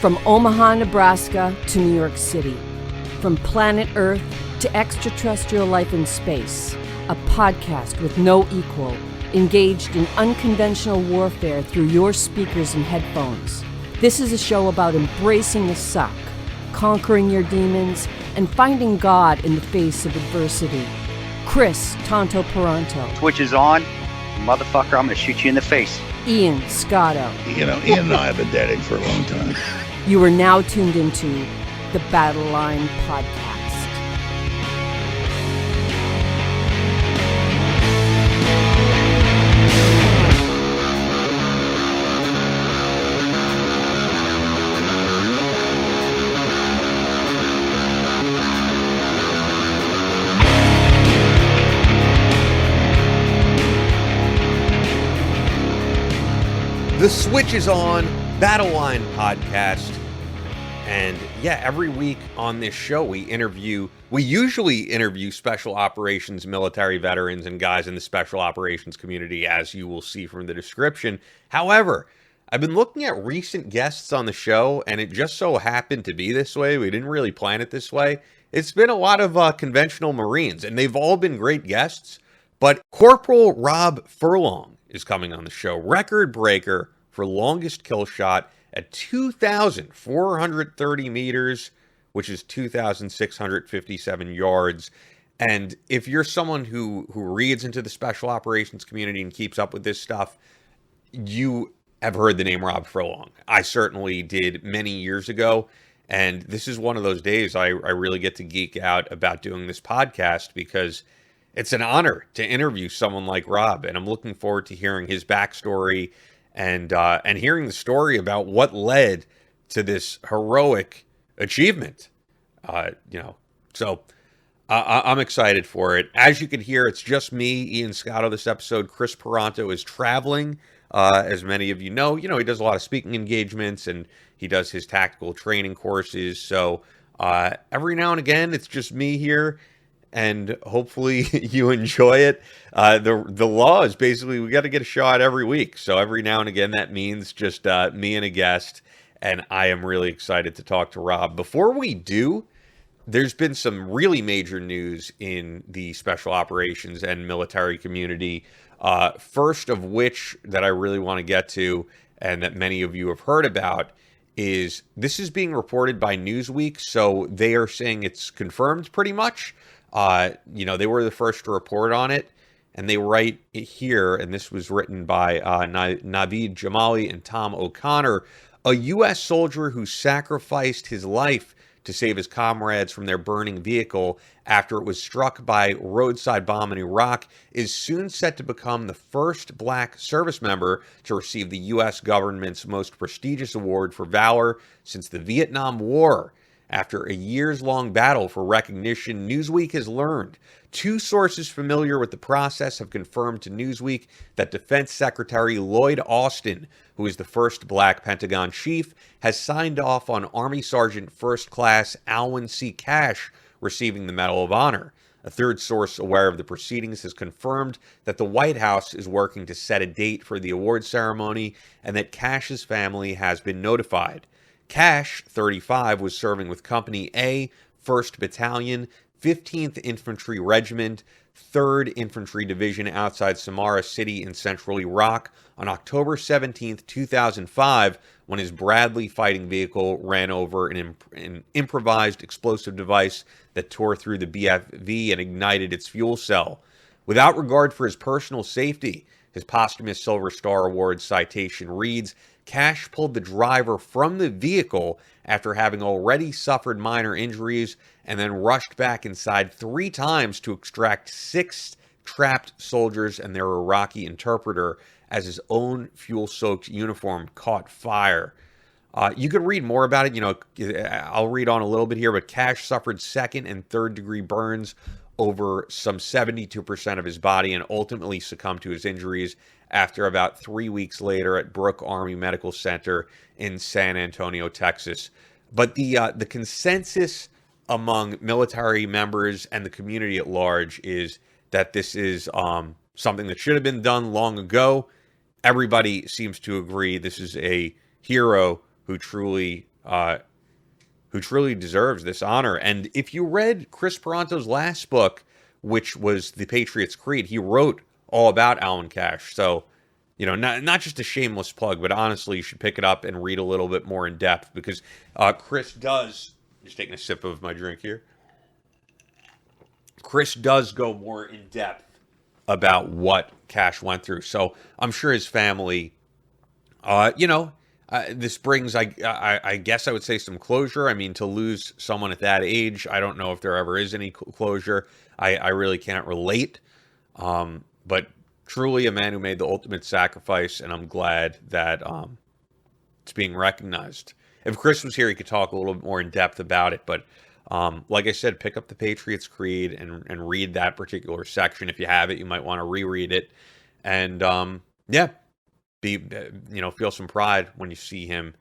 From Omaha, Nebraska to New York City. From planet Earth to extraterrestrial life in space. A podcast with no equal, engaged in unconventional warfare through your speakers and headphones. This is a show about embracing the suck, conquering your demons, and finding God in the face of adversity. Chris Tonto Peranto. Twitch is on. Motherfucker, I'm gonna shoot you in the face. Ian Scotto. You know, Ian and I have been dating for a long time. You are now tuned into the Battleline podcast. The Switch is on, Battleline podcast, and yeah, every week on this show we usually interview special operations military veterans and guys in the special operations community, as you will see from the description. However, I've been looking at recent guests on the show, and it just so happened to be this way. We didn't really plan it this way. It's been a lot of conventional Marines, and they've all been great guests, but Corporal Rob Furlong is coming on the show. Record breaker for longest kill shot at 2,430 meters, which is 2,657 yards. And if you're someone who reads into the special operations community and keeps up with this stuff, you have heard the name Rob Furlong. I certainly did many years ago. And this is one of those days I really get to geek out about doing this podcast, because it's an honor to interview someone like Rob, and I'm looking forward to hearing his backstory and hearing the story about what led to this heroic achievement. So I'm excited for it. As you can hear, it's just me, Ian Scotto, this episode. Chris Peranto is traveling, as many of you know. You know, he does a lot of speaking engagements, and he does his tactical training courses. So every now and again, it's just me here. And hopefully you enjoy it. The law is basically we got to get a shot every week. So every now and again, that means just me and a guest. And I am really excited to talk to Rob. Before we do, there's been some really major news in the special operations and military community. First of which that I really want to get to, and that many of you have heard about, is this is being reported by Newsweek. So they are saying it's confirmed pretty much. They were the first to report on it, and they write here, and this was written by Naveed Jamali and Tom O'Connor, a U.S. soldier who sacrificed his life to save his comrades from their burning vehicle after it was struck by roadside bomb in Iraq is soon set to become the first black service member to receive the U.S. government's most prestigious award for valor since the Vietnam War. After a years-long battle for recognition, Newsweek has learned. Two sources familiar with the process have confirmed to Newsweek that Defense Secretary Lloyd Austin, who is the first black Pentagon chief, has signed off on Army Sergeant First Class Alwyn C. Cash receiving the Medal of Honor. A third source aware of the proceedings has confirmed that the White House is working to set a date for the award ceremony and that Cash's family has been notified. Cash, 35, was serving with Company A, 1st Battalion, 15th Infantry Regiment, 3rd Infantry Division outside Samarra City in central Iraq on October 17, 2005, when his Bradley fighting vehicle ran over an improvised explosive device that tore through the BFV and ignited its fuel cell. Without regard for his personal safety, his posthumous Silver Star Award citation reads, Cash pulled the driver from the vehicle after having already suffered minor injuries and then rushed back inside 3 times to extract 6 trapped soldiers and their Iraqi interpreter as his own fuel-soaked uniform caught fire. You can read more about it. I'll read on a little bit here, but Cash suffered 2nd and 3rd degree burns over some 72% of his body and ultimately succumbed to his injuries after about 3 weeks later at Brooke Army Medical Center in San Antonio, Texas. But the consensus among military members and the community at large is that this is something that should have been done long ago. Everybody seems to agree this is a hero who truly who truly deserves this honor. And if you read Chris Peranto's last book, which was The Patriot's Creed, he wrote all about Alan Cash. So, not just a shameless plug, but honestly, you should pick it up and read a little bit more in depth, because Chris does, just taking a sip of my drink here, Chris does go more in depth about what Cash went through. So I'm sure his family, this brings, I guess I would say, some closure. I mean, to lose someone at that age, I don't know if there ever is any closure. I really can't relate. But truly a man who made the ultimate sacrifice, and I'm glad that it's being recognized. If Chris was here, he could talk a little bit more in depth about it. But like I said, pick up The Patriot's Creed and read that particular section. If you have it, you might want to reread it. And feel some pride when you see him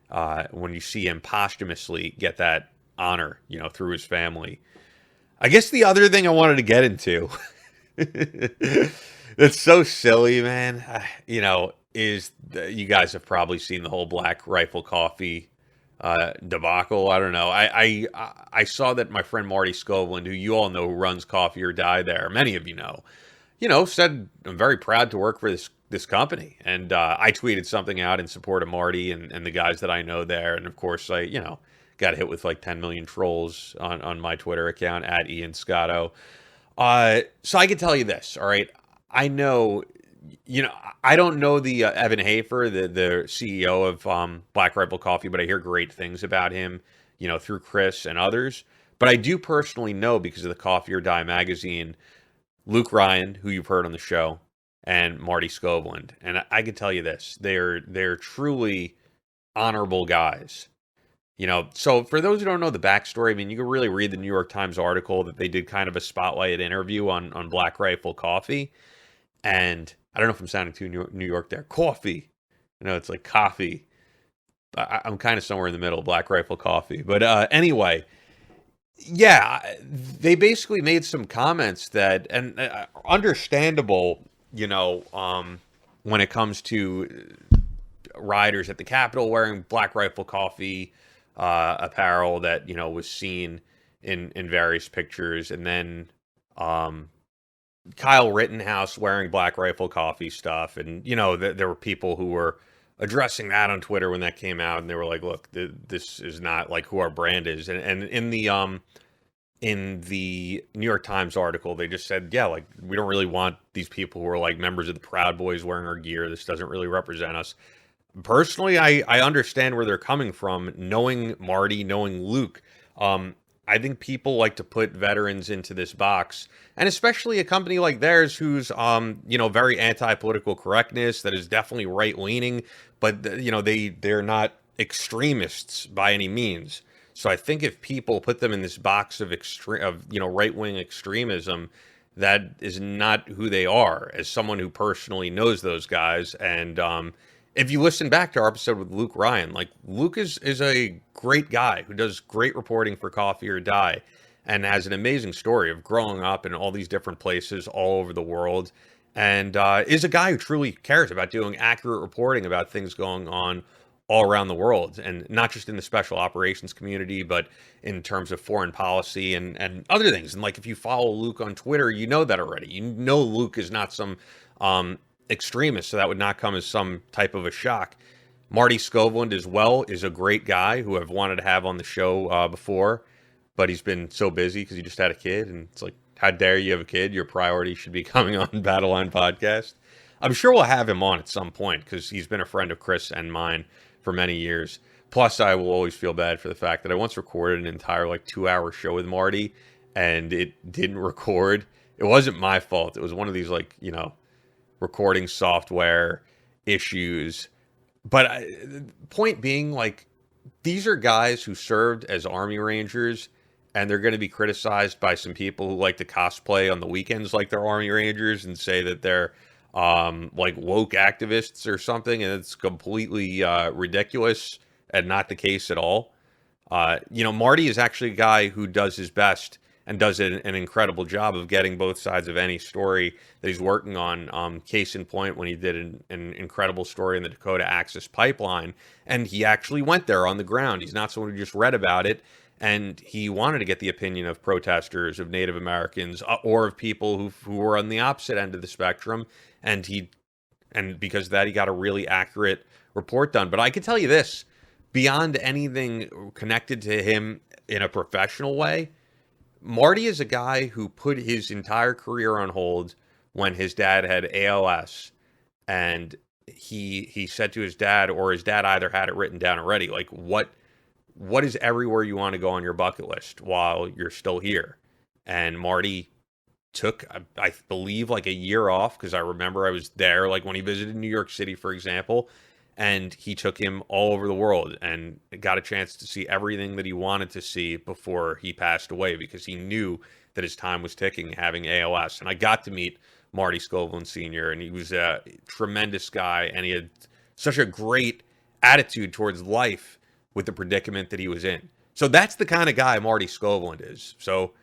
posthumously get that honor, through his family. I guess the other thing I wanted to get into, it's so silly, man. Is you guys have probably seen the whole Black Rifle Coffee debacle. I don't know. I saw that my friend Marty Scoveland, who you all know, who runs Coffee or Die there, many of you know, said, I'm very proud to work for this company. And I tweeted something out in support of Marty and the guys that I know there. And of course, I got hit with like 10 million trolls on my Twitter account at Ian Scotto. So I can tell you this, all right? I know, I don't know the Evan Hafer, the CEO of Black Rifle Coffee, but I hear great things about him, through Chris and others. But I do personally know, because of the Coffee or Die magazine, Luke Ryan, who you've heard on the show, and Marty Scoveland. And I can tell you this, they're truly honorable guys. So for those who don't know the backstory, I mean, you can really read the New York Times article that they did kind of a spotlight interview on Black Rifle Coffee. And I don't know if I'm sounding too New York there. Coffee. It's like coffee. I'm kind of somewhere in the middle, Black Rifle Coffee. But anyway, yeah, they basically made some comments that, and understandable, when it comes to riders at the Capitol wearing Black Rifle Coffee apparel that, was seen in various pictures. And then Kyle Rittenhouse wearing Black Rifle Coffee stuff. And, there were people who were addressing that on Twitter when that came out. And they were like, look, this is not like who our brand is. And in the New York Times article, they just said, yeah, like, we don't really want these people who are like members of the Proud Boys wearing our gear. This doesn't really represent us. Personally, I understand where they're coming from, knowing Marty, knowing Luke. I think people like to put veterans into this box, and especially a company like theirs who's, very anti-political correctness, that is definitely right-leaning, but, they're not extremists by any means. So I think if people put them in this box of right-wing extremism, that is not who they are, as someone who personally knows those guys. And if you listen back to our episode with Luke Ryan, like, Luke is a great guy who does great reporting for Coffee or Die, and has an amazing story of growing up in all these different places all over the world, and is a guy who truly cares about doing accurate reporting about things going on all around the world, and not just in the special operations community, but in terms of foreign policy and other things. And like, if you follow Luke on Twitter, you know that already. Luke is not some extremist, so that would not come as some type of a shock. Marty Scoveland as well is a great guy who I've wanted to have on the show before, but he's been so busy because he just had a kid, and it's like, how dare you have a kid? Your priority should be coming on Battleline podcast. I'm sure we'll have him on at some point, because he's been a friend of Chris and mine for many years. Plus, I will always feel bad for the fact that I once recorded an entire 2-hour show with Marty, and it didn't record. It wasn't my fault. It was one of these recording software issues. But point being, these are guys who served as Army Rangers, and they're going to be criticized by some people who like to cosplay on the weekends like they're Army Rangers and say that they're woke activists or something, and it's completely ridiculous and not the case at all. Marty is actually a guy who does his best and does an incredible job of getting both sides of any story that he's working on. Case in point, when he did an incredible story in the Dakota Access Pipeline, and he actually went there on the ground. He's not someone who just read about it, and he wanted to get the opinion of protesters, of Native Americans, or of people who were on the opposite end of the spectrum, and because of that, he got a really accurate report done. But I can tell you this, beyond anything connected to him in a professional way, Marty is a guy who put his entire career on hold when his dad had ALS, and he said to his dad, or his dad either had it written down already, like, what is everywhere you want to go on your bucket list while you're still here? And Marty took, I believe, like a year off, because I remember I was there, like when he visited New York City, for example, and he took him all over the world and got a chance to see everything that he wanted to see before he passed away, because he knew that his time was ticking, having ALS. And I got to meet Marty Scoveland Sr., and he was a tremendous guy, and he had such a great attitude towards life with the predicament that he was in. So that's the kind of guy Marty Scoveland is. So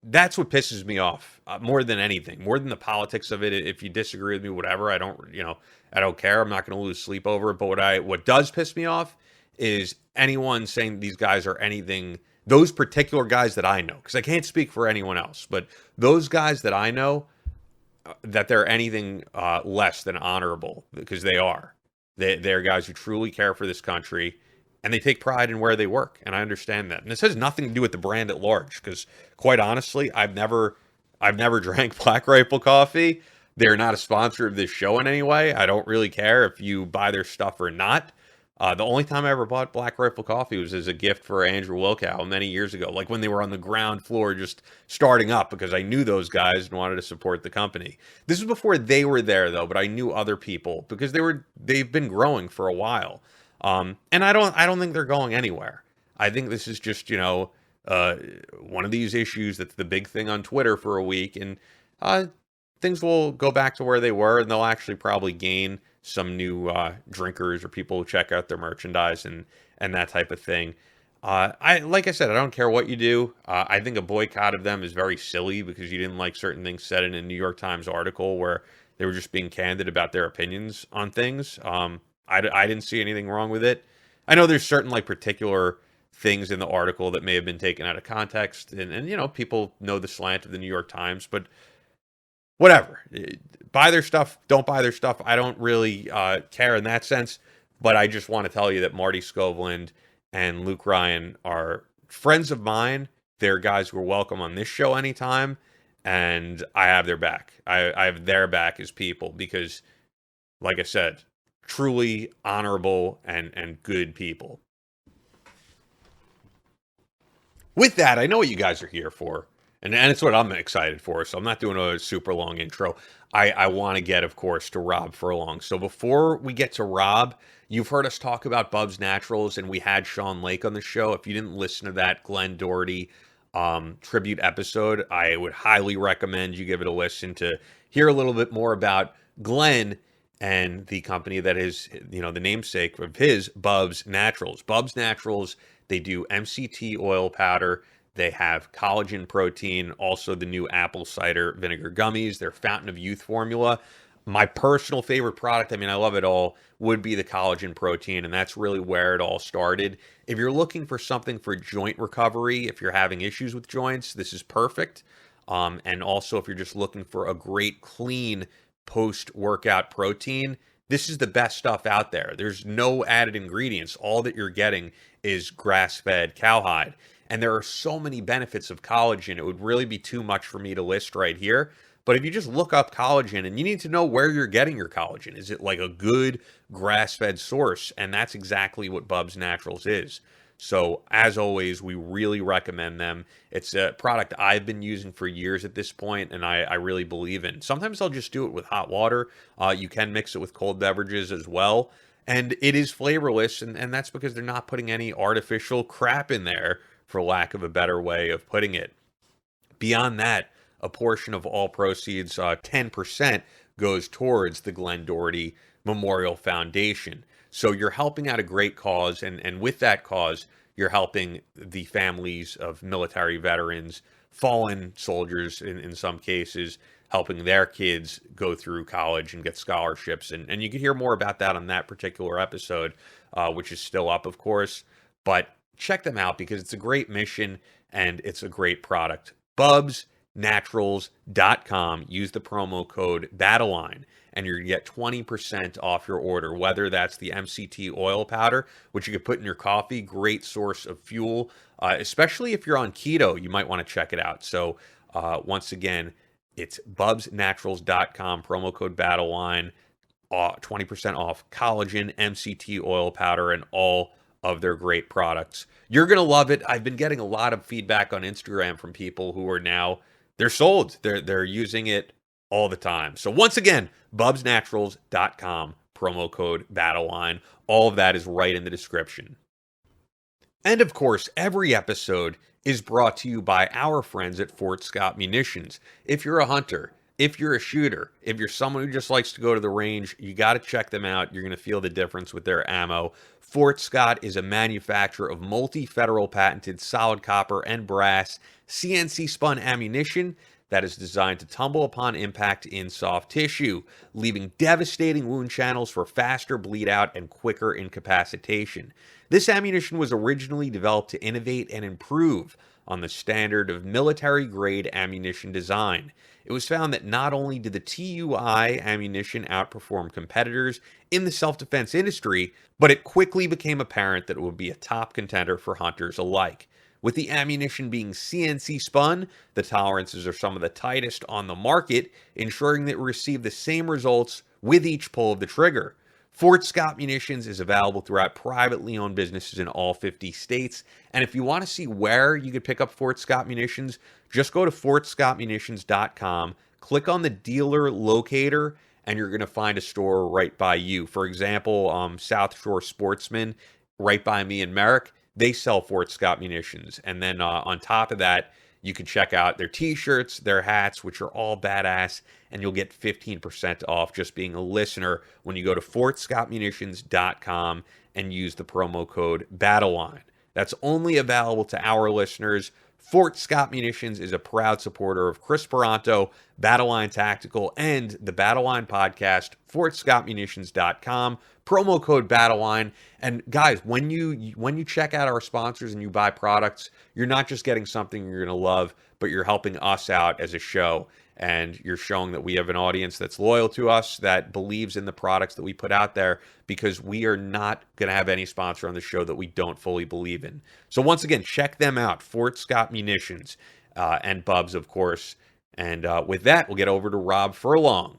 that's what pisses me off more than anything, more than the politics of it. If you disagree with me, whatever, I don't care. I'm not going to lose sleep over it. But what does piss me off is anyone saying these guys are anything, those particular guys that I know, because I can't speak for anyone else, but those guys that I know, that they're anything less than honorable, because they are. They're guys who truly care for this country, and they take pride in where they work, and I understand that. And this has nothing to do with the brand at large, because quite honestly, I've never drank Black Rifle coffee. They're not a sponsor of this show in any way. I don't really care if you buy their stuff or not. The only time I ever bought Black Rifle coffee was as a gift for Andrew Wilkow many years ago, like when they were on the ground floor just starting up, because I knew those guys and wanted to support the company. This was before they were there, though, but I knew other people because they've been growing for a while. And I don't think they're going anywhere. I think this is just, one of these issues that's the big thing on Twitter for a week, and things will go back to where they were, and they'll actually probably gain some new drinkers or people who check out their merchandise and that type of thing. Like I said, I don't care what you do. I think a boycott of them is very silly because you didn't like certain things said in a New York Times article where they were just being candid about their opinions on things. I didn't see anything wrong with it. I know there's certain like particular things in the article that may have been taken out of context, and people know the slant of the New York Times, but whatever. Buy their stuff, don't buy their stuff. I don't really care in that sense, but I just want to tell you that Marty Scoveland and Luke Ryan are friends of mine. They're guys who are welcome on this show anytime, and I have their back. I have their back as people because, like I said, truly honorable and good people. With that, I know what you guys are here for. And it's what I'm excited for, so I'm not doing a super long intro. I want to get, of course, to Rob Furlong. So before we get to Rob, you've heard us talk about Bub's Naturals, and we had Sean Lake on the show. If you didn't listen to that Glenn Doherty tribute episode, I would highly recommend you give it a listen to hear a little bit more about Glenn and the company that is, the namesake of his, Bub's Naturals. Bub's Naturals, they do MCT oil powder. They have collagen protein, also the new apple cider vinegar gummies, their Fountain of Youth formula. My personal favorite product, I love it all, would be the collagen protein, and that's really where it all started. If you're looking for something for joint recovery, if you're having issues with joints, this is perfect. And also, if you're just looking for a great, clean post-workout protein, this is the best stuff out there. There's no added ingredients. All that you're getting is grass-fed cowhide. And there are so many benefits of collagen, it would really be too much for me to list right here. But if you just look up collagen, and you need to know where you're getting your collagen. Is it like a good grass-fed source? And that's exactly what Bub's Naturals is. So as always, we really recommend them. It's a product I've been using for years at this point, and I really believe in. Sometimes I'll just do it with hot water. You can mix it with cold beverages as well. And it is flavorless, and that's because they're not putting any artificial crap in there, for lack of a better way of putting it. Beyond that, a portion of all proceeds, 10%, goes towards the Glenn Doherty Memorial Foundation. So you're helping out a great cause, and with that cause, you're helping the families of military veterans, fallen soldiers in some cases, helping their kids go through college and get scholarships. And you can hear more about that on that particular episode, which is still up, of course. But check them out because it's a great mission and it's a great product. BubsNaturals.com. Use the promo code Battleline and you're going to get 20% off your order, whether that's the MCT oil powder, which you could put in your coffee, great source of fuel, especially if you're on keto, you might want to check it out. So once again, it's BubsNaturals.com, promo code Battleline, 20% off collagen, MCT oil powder, and all of their great products. You're going to love it. I've been getting a lot of feedback on Instagram from people who are now, they're sold. They're using it all the time. So once again, BubsNaturals.com, promo code Battleline. All of that is right in the description. And of course, every episode is brought to you by our friends at Fort Scott Munitions. If you're a hunter, if you're a shooter, if you're someone who just likes to go to the range, you got to check them out. You're going to feel the difference with their ammo. Fort Scott is a manufacturer of multi-federal patented solid copper and brass CNC spun ammunition that is designed to tumble upon impact in soft tissue, leaving devastating wound channels for faster bleed out and quicker incapacitation. This ammunition was originally developed to innovate and improve on the standard of military-grade ammunition design. It was found that not only did the TUI ammunition outperform competitors in the self-defense industry, but it quickly became apparent that it would be a top contender for hunters alike. With the ammunition being CNC spun, the tolerances are some of the tightest on the market, ensuring that we receive the same results with each pull of the trigger. Fort Scott Munitions is available throughout privately owned businesses in all 50 states. And if you want to see where you could pick up Fort Scott Munitions, just go to FortScottMunitions.com, click on the dealer locator, and you're going to find a store right by you. For example, South Shore Sportsman, right by me in Merrick, they sell Fort Scott Munitions. And then on top of that, you can check out their t-shirts, their hats, which are all badass, and you'll get 15% off just being a listener when you go to FortScottMunitions.com and use the promo code Battleline. That's only available to our listeners. Fort Scott Munitions is a proud supporter of Chris Peranto, Battleline Tactical, and the Battleline podcast, FortScottMunitions.com, promo code Battleline. And guys, when you check out our sponsors and you buy products, you're not just getting something you're going to love, but you're helping us out as a show. And you're showing that we have an audience that's loyal to us, that believes in the products that we put out there, because we are not going to have any sponsor on the show that we don't fully believe in. So once again, check them out, Fort Scott Munitions, and Bubs, of course. And with that, we'll get over to Rob Furlong.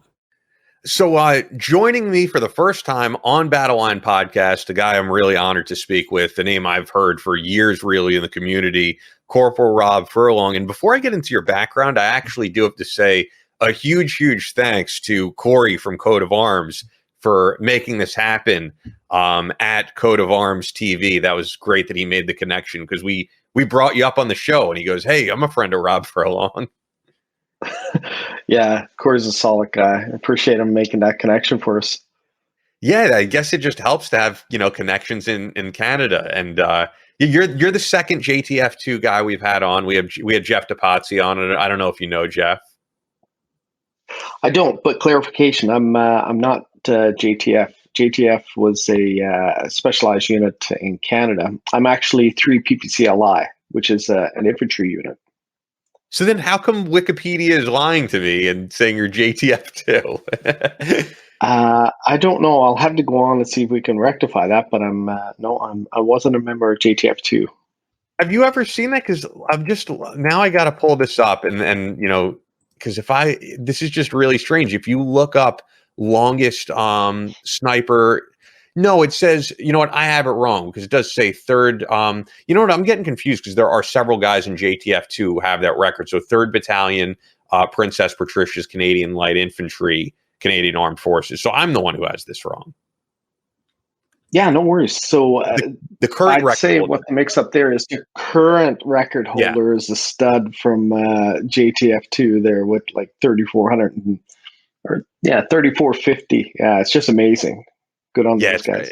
So joining me for the first time on Battleline Podcast, a guy I'm really honored to speak with, the name I've heard for years really in the community, Corporal Rob Furlong. And before I get into your background, I actually do have to say a huge, huge thanks to Corey from Coat of Arms for making this happen at Coat of Arms TV. That was great that he made the connection, because we brought you up on the show and he goes, "Hey, I'm a friend of Rob Furlong." Yeah, Corey's a solid guy. I appreciate him making that connection for us. Yeah, I guess it just helps to have, connections in Canada. And you're the second JTF2 guy we've had on. We had Jeff DePazzi on, and I don't know if you know Jeff. I don't, but clarification, I'm not JTF. JTF was a specialized unit in Canada. I'm actually 3 PPCLI, which is an infantry unit. So then how come Wikipedia is lying to me and saying you're JTF2? I don't know. I'll have to go on and see if we can rectify that, but I wasn't a member of JTF2. Have you ever seen that? Because now I got to pull this up and because this is just really strange. If you look up longest sniper, no, it says, you know what, I have it wrong, because it does say third. You know what, I'm getting confused because there are several guys in JTF2 who have that record. So 3rd Battalion, Princess Patricia's Canadian Light Infantry, Canadian Armed Forces. So I'm the one who has this wrong. Yeah, no worries. So the current I'd say what the mix up there is the current record holder is a stud from JTF2 there with like 3,400 or 3,450. Yeah, it's just amazing. Good on those guys.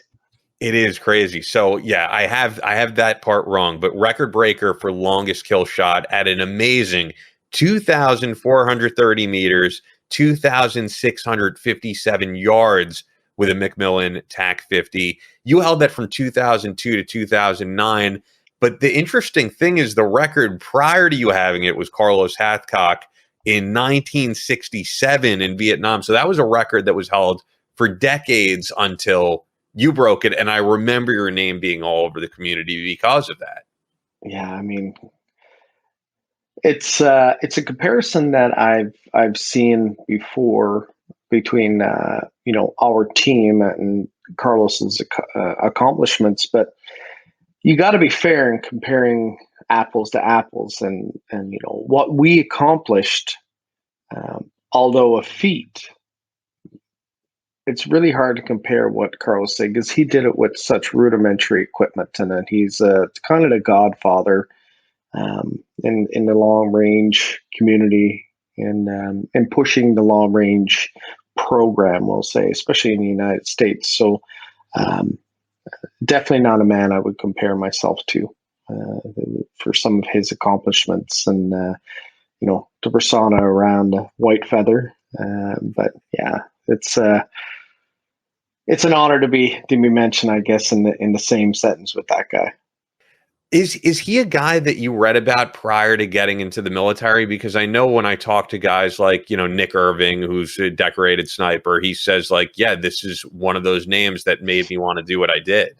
It is crazy. So yeah, I have that part wrong, but record breaker for longest kill shot at an amazing 2,430 meters, 2,657 yards with a Macmillan TAC 50. You held that from 2002 to 2009. But the interesting thing is the record prior to you having it was Carlos Hathcock in 1967 in Vietnam. So that was a record that was held for decades until you broke it, and I remember your name being all over the community because of that. Yeah, I mean, it's a comparison that I've seen before between our team and Carlos's accomplishments, but you got to be fair in comparing apples to apples, and what we accomplished, although a feat. It's really hard to compare what Carlos did because he did it with such rudimentary equipment, and then he's kind of the godfather in the long range community and pushing the long range program, we'll say, especially in the United States. So um, definitely not a man I would compare myself to for some of his accomplishments and the persona around White Feather. But yeah, it's an honor to be mentioned, I guess, in the same sentence with that guy. Is he a guy that you read about prior to getting into the military? Because I know when I talk to guys like, Nick Irving, who's a decorated sniper, he says like, yeah, this is one of those names that made me want to do what I did.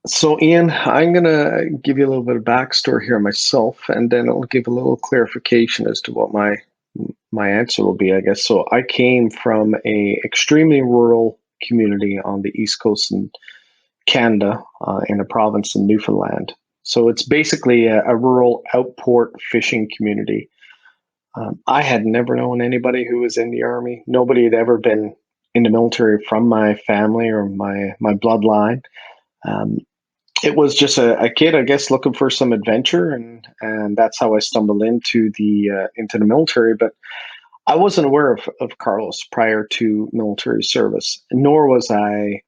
So, Ian, I'm going to give you a little bit of backstory here myself, and then I'll give a little clarification as to what my answer will be, I guess. So I came from a extremely rural community on the East Coast in Canada, in a province in Newfoundland. So it's basically a rural outport fishing community. I had never known anybody who was in the Army. Nobody had ever been in the military from my family or my bloodline. Um, it was just a kid, I guess, looking for some adventure, and that's how I stumbled into the military. But I wasn't aware of Carlos prior to military service, nor was I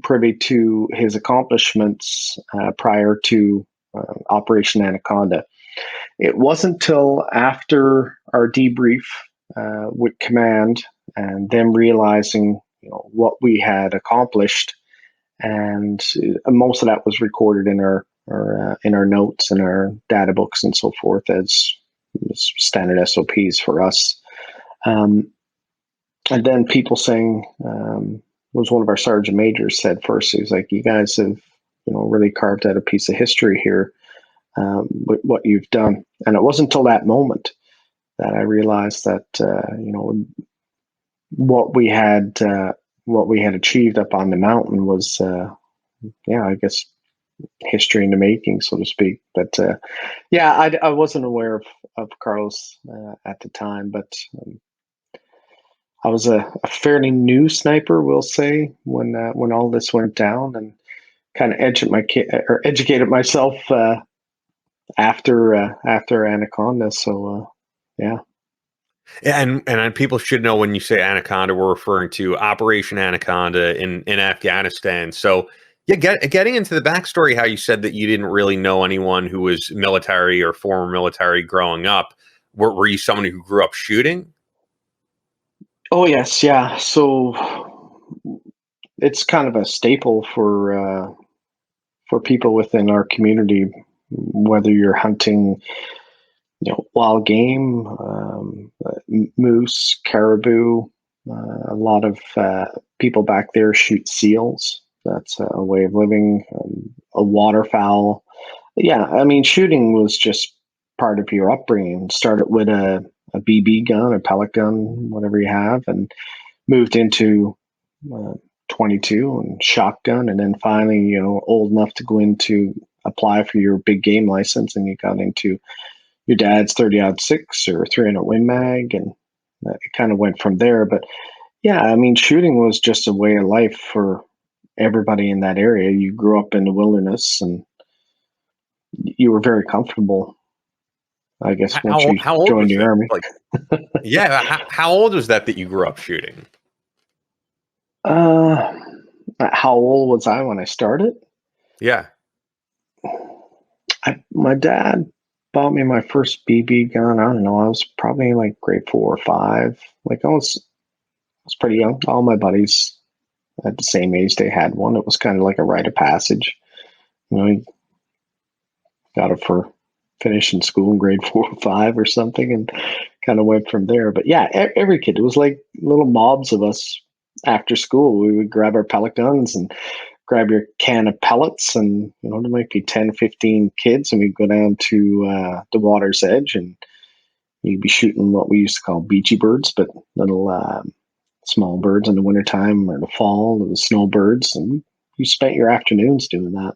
privy to his accomplishments prior to Operation Anaconda. It wasn't till after our debrief with command and them realizing what we had accomplished, and most of that was recorded in our notes and our data books and so forth as standard SOPs for us. And then people saying, was one of our sergeant majors said first, he was like, you guys have, really carved out a piece of history here with what you've done. And it wasn't until that moment that I realized that, what we had achieved up on the mountain was, I guess, history in the making, so to speak. But I wasn't aware of Carlos at the time, but I was a fairly new sniper, we'll say, when all this went down, and kind of educated myself after Anaconda. So yeah. And people should know when you say Anaconda, we're referring to Operation Anaconda in Afghanistan. So yeah, getting into the backstory, how you said that you didn't really know anyone who was military or former military growing up. Were you someone who grew up shooting? Oh yes, yeah. So it's kind of a staple for people within our community, whether you're hunting, wild game, moose, caribou. A lot of people back there shoot seals. That's a way of living. A waterfowl. Yeah, I mean, shooting was just part of your upbringing. Started with a BB gun, a pellet gun, whatever you have, and moved into 22 and shotgun, and then finally, old enough to go into apply for your big game license, and you got into your dad's 30-06 or 300 Win Mag, and it kind of went from there. But yeah, I mean, shooting was just a way of life for everybody in that area. You grew up in the wilderness, and you were very comfortable, I guess, once you How old joined was the it? Army. Like, yeah, how old was that you grew up shooting? Uh, How old was I when I started? Yeah. My dad bought me my first BB gun. I don't know. I was probably like grade 4 or 5. Like I was pretty young. All my buddies at the same age, they had one. It was kind of like a rite of passage. You got it for finishing school in grade 4 or 5 or something, and kind of went from there. But yeah, every kid, it was like little mobs of us after school. We would grab our pellet guns and grab your can of pellets, and there might be 10, 15 kids, and we'd go down to the water's edge, and you'd be shooting what we used to call beachy birds, but little small birds in the wintertime or the fall, the snowbirds, and you spent your afternoons doing that.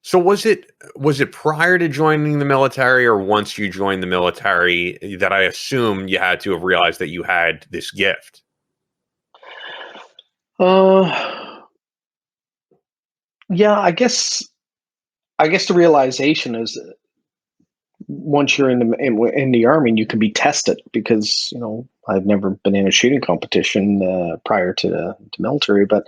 So was it prior to joining the military or once you joined the military that I assume you had to have realized that you had this gift? Uh, yeah, I guess the realization is once you're in the army, you can be tested because I've never been in a shooting competition prior to the military, but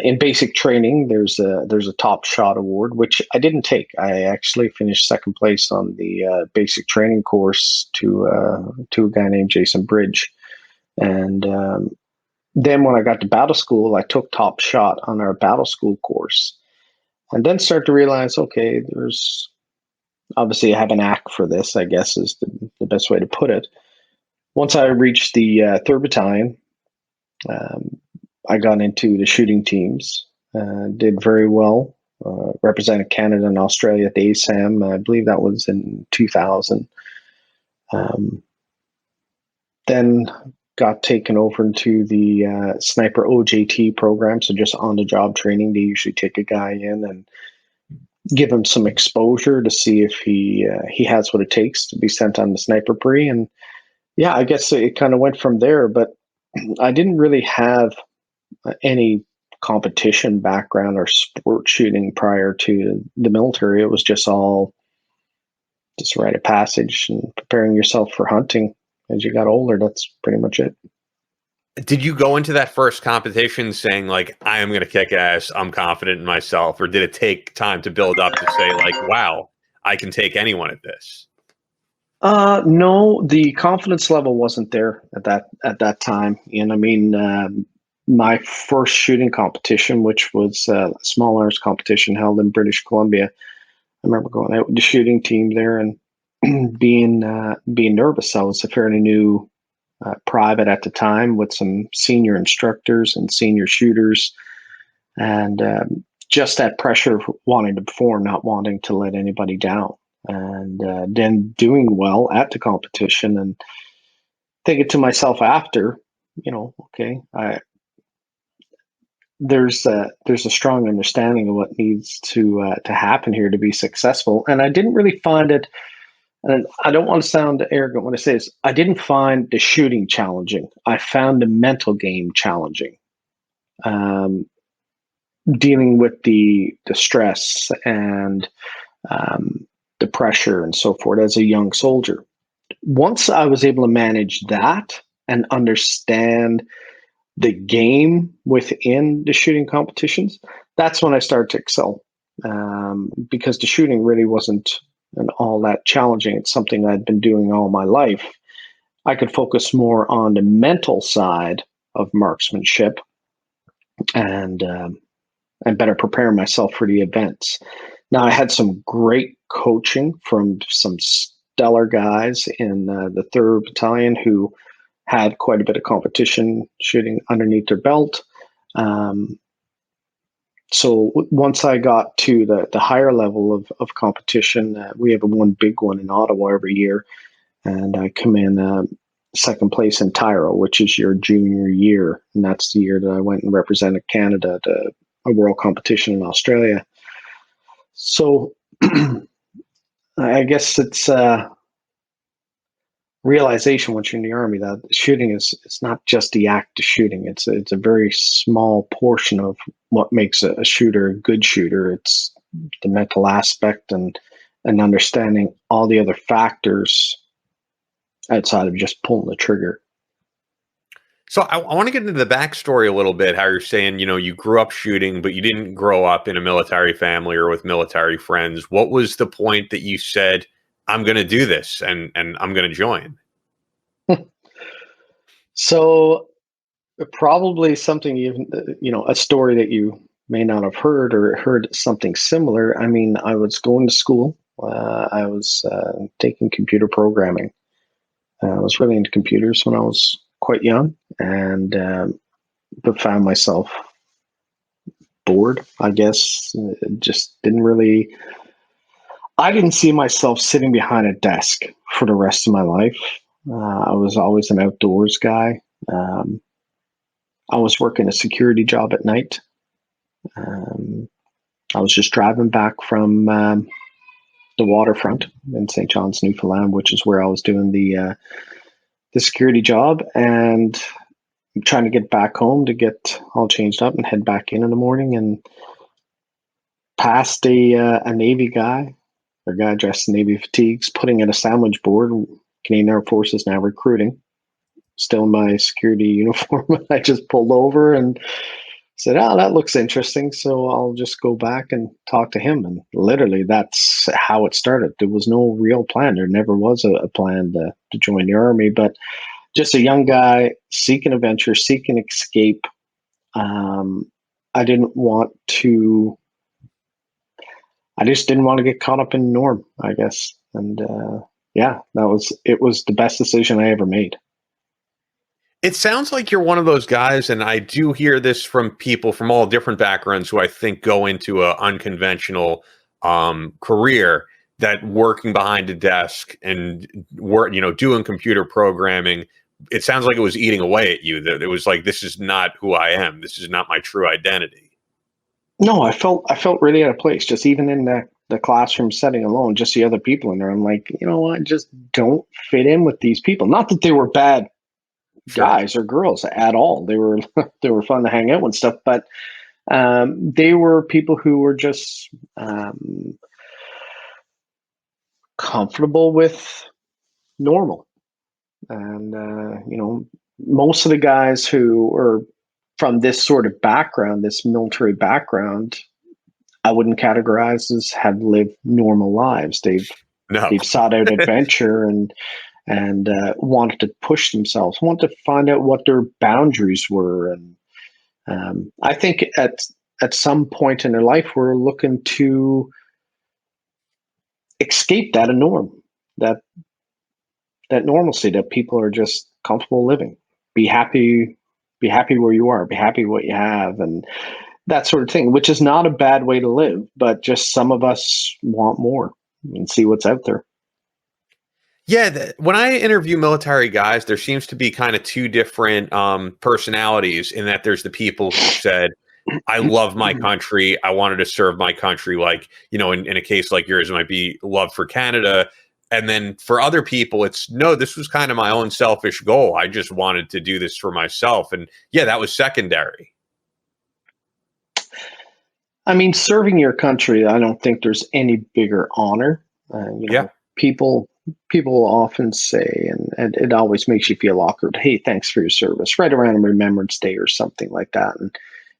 in basic training, there's a top shot award, which I didn't take. I actually finished second place on the basic training course to a guy named Jason Bridge, and then when I got to battle school, I took top shot on our battle school course, and then started to realize, okay, there's obviously I have an knack for this, I guess is the best way to put it. Once I reached the 3rd Battalion, um, I got into the shooting teams, did very well, represented Canada and Australia at the ASAM. I believe that was in 2000. Then got taken over into the sniper OJT program, so just on the job training. They usually take a guy in and give him some exposure to see if he has what it takes to be sent on the sniper spree. And yeah, I guess it kind of went from there. But I didn't really have any competition background or sport shooting prior to the military. It was just all just a rite of passage and preparing yourself for hunting as you got older. That's pretty much it. Did you go into that first competition saying like, I am going to kick ass, I'm confident in myself, or did it take time to build up to say like, wow, I can take anyone at this? No, the confidence level wasn't there at that time. And I mean, my first shooting competition, which was a small arms competition held in British Columbia, I remember going out with the shooting team there and being nervous. I was a fairly new private at the time with some senior instructors and senior shooters, and just that pressure of wanting to perform, not wanting to let anybody down, and then doing well at the competition and thinking to myself after, okay, there's a strong understanding of what needs to happen here to be successful, and I didn't really find it. And I don't want to sound arrogant when I say this. I didn't find the shooting challenging. I found the mental game challenging. Um, Dealing with the stress and the pressure and so forth as a young soldier. Once I was able to manage that and understand the game within the shooting competitions, that's when I started to excel. Because the shooting really wasn't all that challenging. It's something I'd been doing all my life. I could focus more on the mental side of marksmanship and better prepare myself for the events. Now, I had some great coaching from some stellar guys in the 3rd Battalion who had quite a bit of competition shooting underneath their belt. So once I got to the higher level of competition, we have one big one in Ottawa every year, and I come in second place in Tyro, which is your junior year, and that's the year that I went and represented Canada at a world competition in Australia. So I guess it's realization once you're in the army that shooting it's not just the act of shooting. It's a very small portion of what makes a shooter a good shooter. It's the mental aspect and understanding all the other factors outside of just pulling the trigger. So I want to get into the backstory a little bit. How you're saying, you grew up shooting, but you didn't grow up in a military family or with military friends. What was the point that you said, "I'm going to do this and I'm going to join"? So probably something a story that you may not have heard or heard something similar. I mean, I was going to school. I was taking computer programming. I was really into computers when I was quite young, and but found myself bored, I guess. Just didn't really. I didn't see myself sitting behind a desk for the rest of my life. I was always an outdoors guy. Um, I was working a security job at night. Um, I was just driving back from the waterfront in St. John's, Newfoundland, which is where I was doing the security job, and trying to get back home to get all changed up and head back in the morning, and passed a Navy guy, a guy dressed in Navy fatigues, putting in a sandwich board. Canadian Air Force is now recruiting. Still in my security uniform. I just pulled over and said, "Oh, that looks interesting." So I'll just go back and talk to him. And literally, that's how it started. There was no real plan. There never was a plan to join the Army, but just a young guy seeking adventure, seeking escape. I didn't want to. I just didn't want to get caught up in the norm, I guess. And yeah, it was the best decision I ever made. It sounds like you're one of those guys, and I do hear this from people from all different backgrounds who I think go into an unconventional career, that working behind a desk and doing computer programming. It sounds like it was eating away at you. That it was like, this is not who I am. This is not my true identity. No, I felt really out of place. Just even in the classroom setting alone, just the other people in there. I'm like, I just don't fit in with these people. Not that they were bad guys or girls at all. They were they were fun to hang out and stuff, but they were people who were just comfortable with normal. And most of the guys who are from this sort of background, this military background, I wouldn't categorize as have lived normal lives. They've sought out adventure and wanted to push themselves, wanted to find out what their boundaries were. And I think at some point in their life, we're looking to escape that norm, that normalcy that people are just comfortable living. Be happy where you are, be happy what you have, and that sort of thing, which is not a bad way to live, but just some of us want more and see what's out there. Yeah, when I interview military guys, there seems to be kind of two different personalities, in that there's the people who said, "I love my country. I wanted to serve my country." Like, in a case like yours, it might be love for Canada. And then for other people, it's, no, this was kind of my own selfish goal. I just wanted to do this for myself. And yeah, that was secondary. I mean, serving your country, I don't think there's any bigger honor. Yeah. People often say, and it always makes you feel awkward, "Hey, thanks for your service," right around a Remembrance Day or something like that. And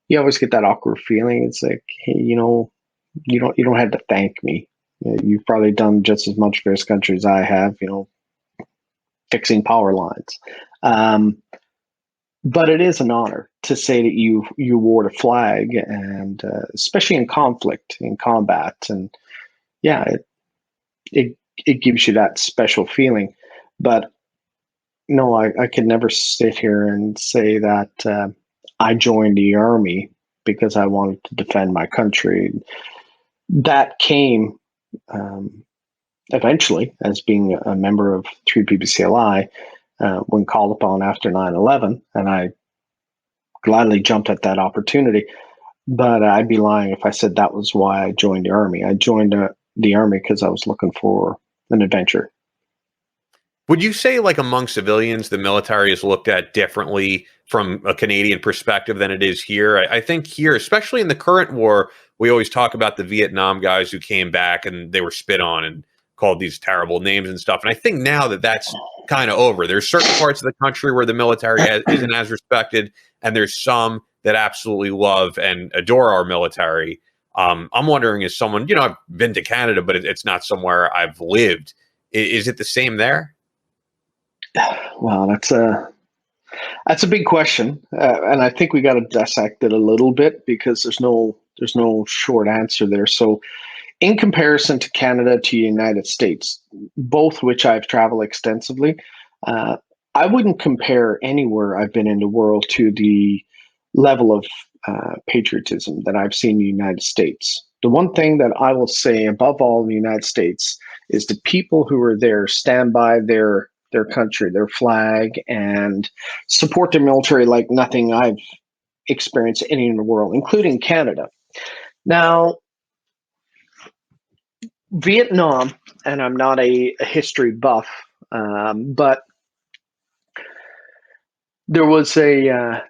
you always get that awkward feeling. It's like, hey, you don't have to thank me. You've probably done just as much for this country as I have, fixing power lines. But it is an honor to say that you wore the flag, and especially in conflict, in combat. And yeah, it gives you that special feeling. But no, I could never sit here and say that I joined the Army because I wanted to defend my country. That came eventually as being a member of 3 PPCLI when called upon after 9/11, and I gladly jumped at that opportunity. But I'd be lying if I said that was why I joined the Army. I joined the Army because I was looking for an adventure. Would you say, like, among civilians, the military is looked at differently from a Canadian perspective than it is here? I think here, especially in the current war, we always talk about the Vietnam guys who came back and they were spit on and called these terrible names and stuff. And I think now that that's kind of over. There's certain parts of the country where the military isn't as respected, and there's some that absolutely love and adore our military. I'm wondering, as someone, I've been to Canada, but it's not somewhere I've lived. Is it the same there? Well, that's a big question, and I think we got to dissect it a little bit because there's no short answer there. So, in comparison to Canada, to United States, both which I've traveled extensively, I wouldn't compare anywhere I've been in the world to the level of patriotism that I've seen in the United States. The one thing that I will say above all in the United States is the people who are there stand by their country, their flag, and support their military like nothing I've experienced any in the world, including Canada. Now, Vietnam, and I'm not a history buff, but there was I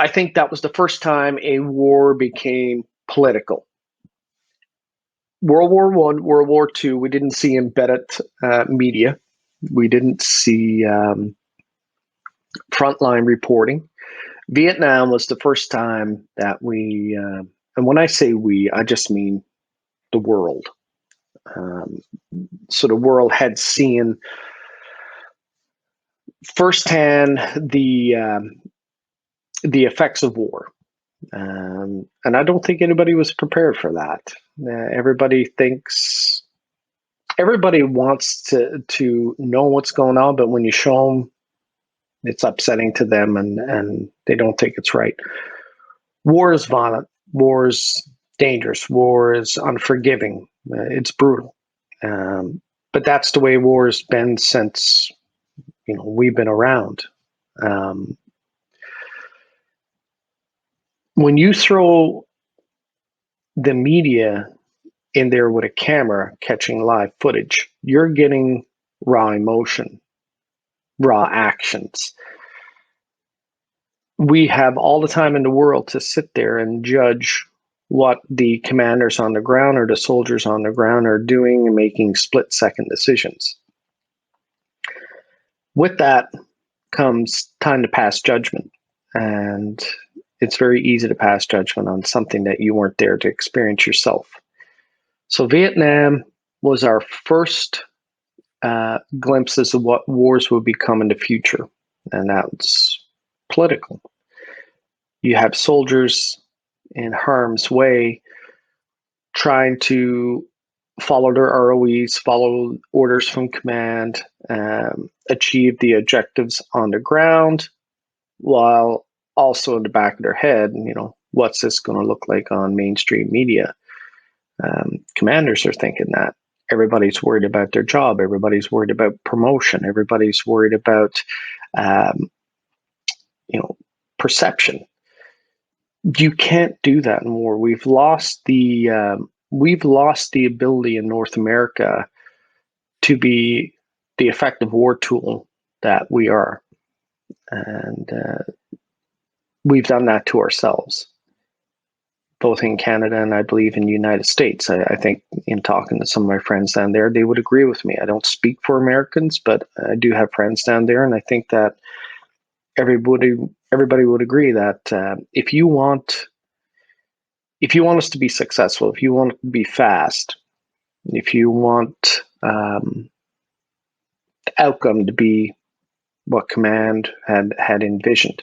think that was the first time a war became political. World War I, World War II, we didn't see embedded media. We didn't see frontline reporting. Vietnam was the first time that we, and when I say we, I just mean the world. So the world had seen firsthand the effects of war. And I don't think anybody was prepared for that. Everybody wants to know what's going on, but when you show them, it's upsetting to them, and they don't think it's right. War is violent. War is dangerous. War is unforgiving. It's brutal. But that's the way war has been since we've been around. When you throw the media in there with a camera catching live footage, you're getting raw emotion, raw actions. We have all the time in the world to sit there and judge what the commanders on the ground or the soldiers on the ground are doing and making split-second decisions. With that comes time to pass judgment. And it's very easy to pass judgment on something that you weren't there to experience yourself. So Vietnam was our first glimpses of what wars will become in the future. And that's political. You have soldiers in harm's way trying to follow their ROEs, follow orders from command, achieve the objectives on the ground, while also in the back of their head, what's this going to look like on mainstream media? Commanders are thinking that. Everybody's worried about their job. Everybody's worried about promotion. Everybody's worried about, perception. You can't do that in war. We've lost the ability in North America to be the effective war tool that we are, and we've done that to ourselves, both in Canada and I believe in the United States. I think in talking to some of my friends down there, they would agree with me. I don't speak for Americans, but I do have friends down there, and I think that everybody would agree that if you want us to be successful, if you want it to be fast, if you want the outcome to be what command had envisioned,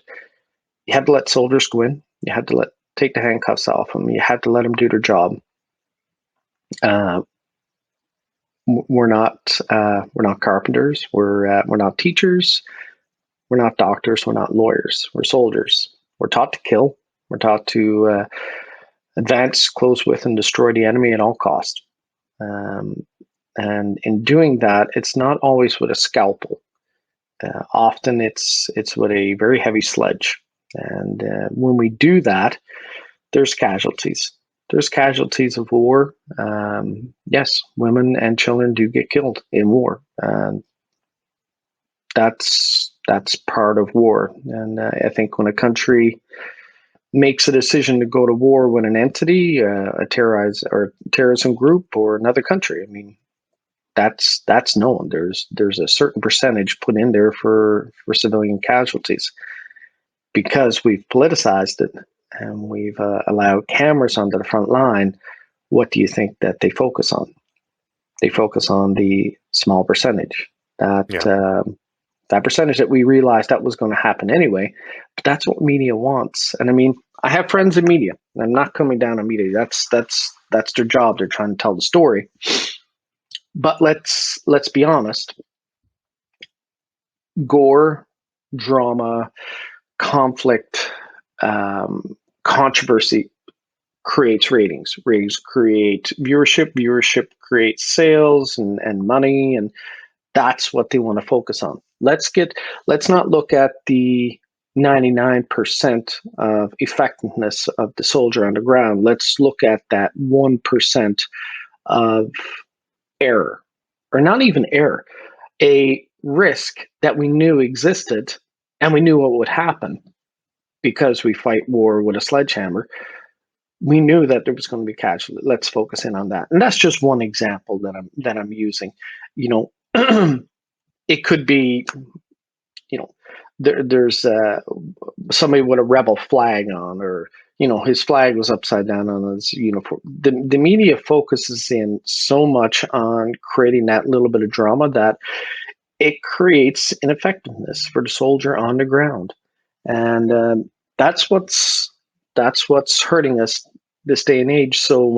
you had to let soldiers go in. You had to take the handcuffs off them. You had to let them do their job. We're not carpenters. We're not teachers. We're not doctors. We're not lawyers. We're soldiers. We're taught to kill. We're taught to advance, close with, and destroy the enemy at all costs. And in doing that, it's not always with a scalpel. Often it's with a very heavy sledge. And when we do that, there's casualties. There's casualties of war. Yes, women and children do get killed in war. That's part of war. And I think when a country makes a decision to go to war with an entity, a terrorism group, or another country, that's known. There's a certain percentage put in there for civilian casualties because we've politicized it and we've allowed cameras onto the front line. What do you think that they focus on? They focus on the small percentage that percentage that we realized that was going to happen anyway. But that's what media wants. And I mean, I have friends in media. I'm not coming down on media. That's their job. They're trying to tell the story. But let's be honest. Gore, drama, conflict, controversy creates ratings. Ratings create viewership. Viewership creates sales and money, and that's what they want to focus on. Let's not look at the 99% of effectiveness of the soldier on the ground. Let's look at that 1% of error, or not even error, a risk that we knew existed and we knew what would happen because we fight war with a sledgehammer. We knew that there was going to be casualty. Let's focus in on that. And that's just one example that I'm using. You know, it could be, you know, there's somebody with a rebel flag on, or, you know, his flag was upside down on his uniform. The media focuses in so much on creating that little bit of drama that it creates ineffectiveness for the soldier on the ground. And that's what's hurting us this day and age. So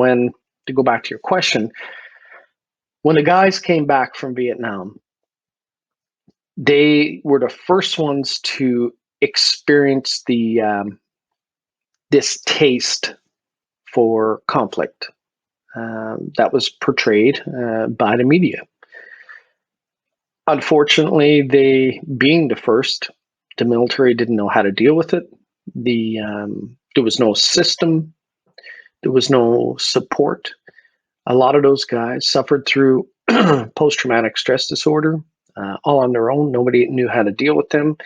to go back to your question, when the guys came back from Vietnam, they were the first ones to experience the distaste for conflict that was portrayed by the media. Unfortunately, they being the first, the military didn't know how to deal with it. There was no system. There was no support. A lot of those guys suffered through post-traumatic stress disorder, all on their own. Nobody knew how to deal with them.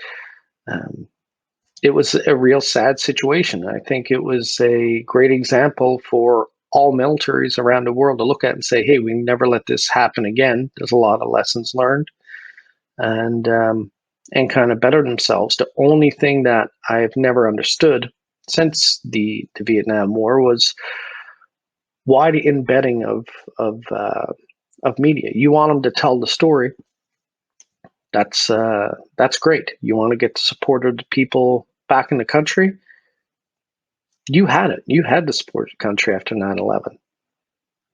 It was a real sad situation. I think it was a great example for all militaries around the world to look at and say, hey, we never let this happen again. There's a lot of lessons learned. And kind of better themselves. The only thing that I've never understood since the Vietnam War was why the embedding of media. You want them to tell the story. That's great. You want to get the support of the people back in the country. You had it. You had the support of the country after 9/11.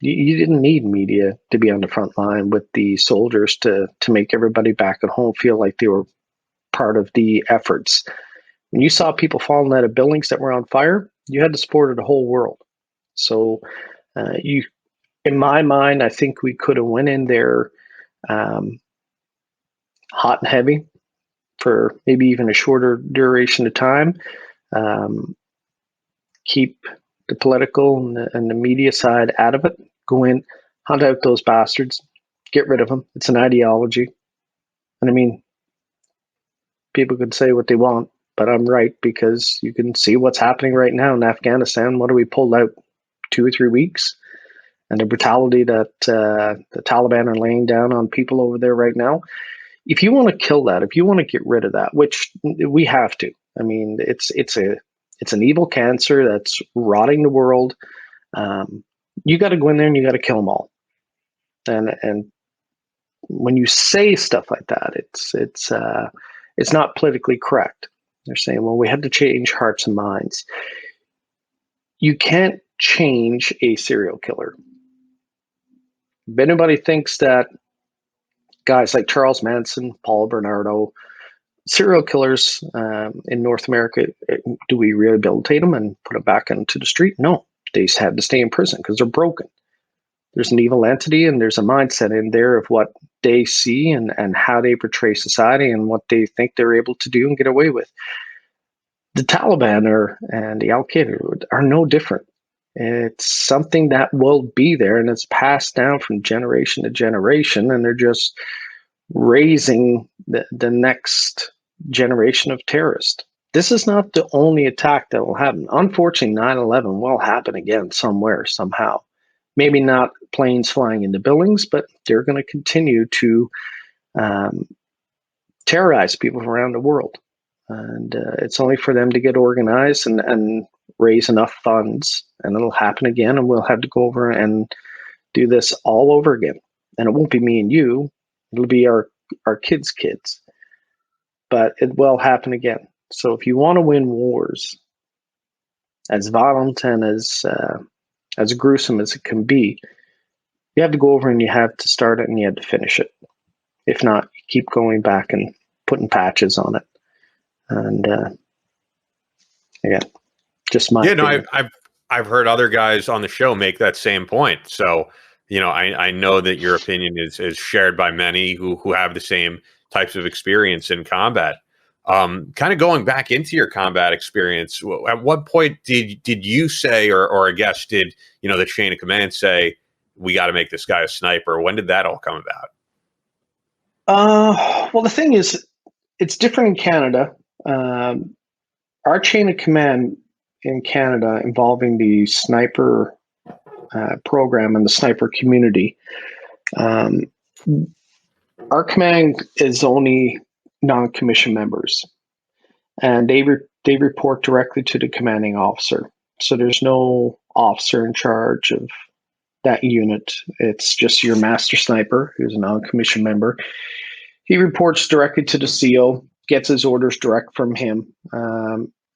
You didn't need media to be on the front line with the soldiers to make everybody back at home feel like they were part of the efforts. When you saw people falling out of buildings that were on fire, you had the support of the whole world. So in my mind, I think we could have went in there hot and heavy for maybe even a shorter duration of time. Keep the political and the media side out of it. Go in, hunt out those bastards, get rid of them. It's an ideology. And I mean, people could say what they want, but I'm right, because you can see what's happening right now in Afghanistan. What are we pulled out 2 or 3 weeks? And the brutality that the Taliban are laying down on people over there right now. If you want to kill that, if you want to get rid of that, which we have to, I mean, it's an evil cancer that's rotting the world. You got to go in there and you got to kill them all. And when you say stuff like that, it's not politically correct. They're saying, well, we had to change hearts and minds. You can't change a serial killer. If anybody thinks that guys like Charles Manson, Paul Bernardo, serial killers in North America, do we rehabilitate them and put them back into the street? No, they had to stay in prison because they're broken. There's an evil entity and there's a mindset in there of what they see and how they portray society and what they think they're able to do and get away with. The Taliban and the Al-Qaeda are no different. It's something that will be there and it's passed down from generation to generation, and they're just raising the next generation of terrorists. This is not the only attack that will happen. Unfortunately, 9/11 will happen again somewhere, somehow. Maybe not planes flying into buildings, but they're going to continue to terrorize people from around the world. And it's only for them to get organized and raise enough funds, and it'll happen again, and we'll have to go over and do this all over again. And it won't be me and you, it'll be our kids' kids. But it will happen again. So if you want to win wars, as violent and as gruesome as it can be, you have to go over and you have to start it and you have to finish it. If not, you keep going back and putting patches on it. And again, just my opinion. I've heard other guys on the show make that same point. So, I know that your opinion is shared by many who have the same types of experience in combat. Kind of going back into your combat experience, at what point did you say, or I guess did the chain of command say, we got to make this guy a sniper? When did that all come about? Well, the thing is, it's different in Canada. Our chain of command in Canada, involving the sniper program and the sniper community, our command is only non-commissioned members, and they report directly to the commanding officer. So there's no officer in charge of that unit. It's just your master sniper, who's a non-commissioned member. He reports directly to the CO, gets his orders direct from him.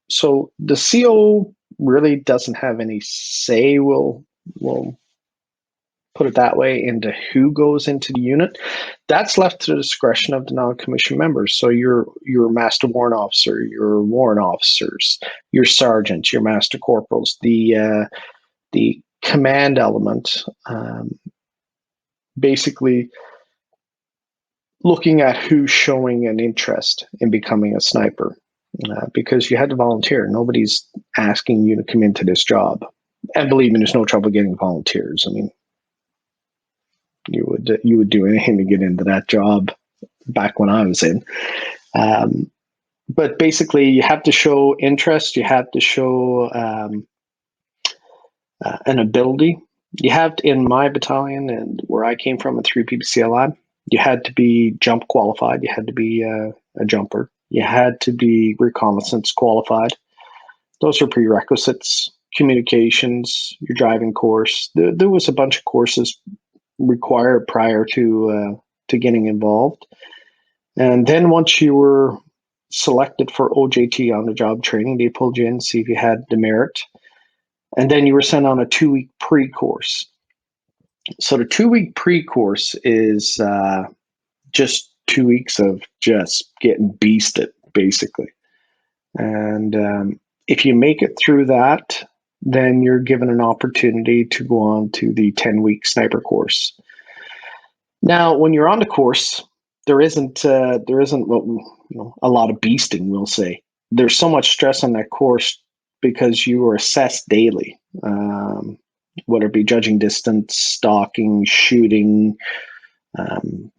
So the CO really doesn't have any say, we'll put it that way, into who goes into the unit. That's left to the discretion of the non-commissioned members. So your master warrant officer, your warrant officers, your sergeants, your master corporals, the command element, basically looking at who's showing an interest in becoming a sniper, because you had to volunteer. Nobody's asking you to come into this job. And believe me, there's no trouble getting volunteers. I mean, you would do anything to get into that job back when I was in. But basically, you have to show interest. You have to show an ability. You have to, in my battalion and where I came from at 3 PPCLI, you had to be jump qualified. You had to be a jumper. You had to be reconnaissance qualified. Those are prerequisites. Communications, your driving course. There was a bunch of courses required prior to getting involved. And then once you were selected for OJT, on the job training, they pulled you in, see if you had the merit. And then you were sent on a 2-week pre-course. So the 2-week pre-course is just 2 weeks of just getting beasted, basically. And if you make it through that, then you're given an opportunity to go on to the 10-week sniper course. Now, when you're on the course, there isn't a lot of beasting, we'll say. There's so much stress on that course because you are assessed daily, whether it be judging distance, stalking, shooting,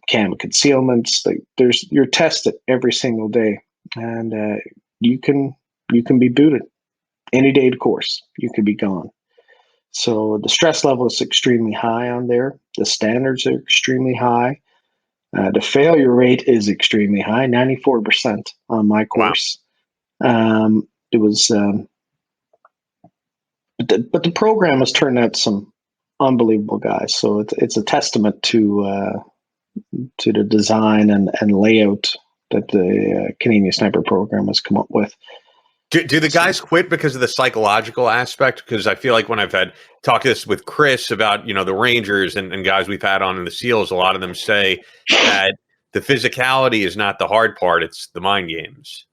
cam concealments. You're tested every single day, and you can be booted any day of the course. You could be gone. So the stress level is extremely high on there. The standards are extremely high. The failure rate is extremely high, 94% on my course. Wow. It was, but the program has turned out some unbelievable guys. So it's a testament to the design and layout that the Canadian Sniper program has come up with. Do the guys quit because of the psychological aspect? Because I feel like when I've talked this with Chris about, the Rangers and guys we've had on in the SEALs, a lot of them say that the physicality is not the hard part. It's the mind games.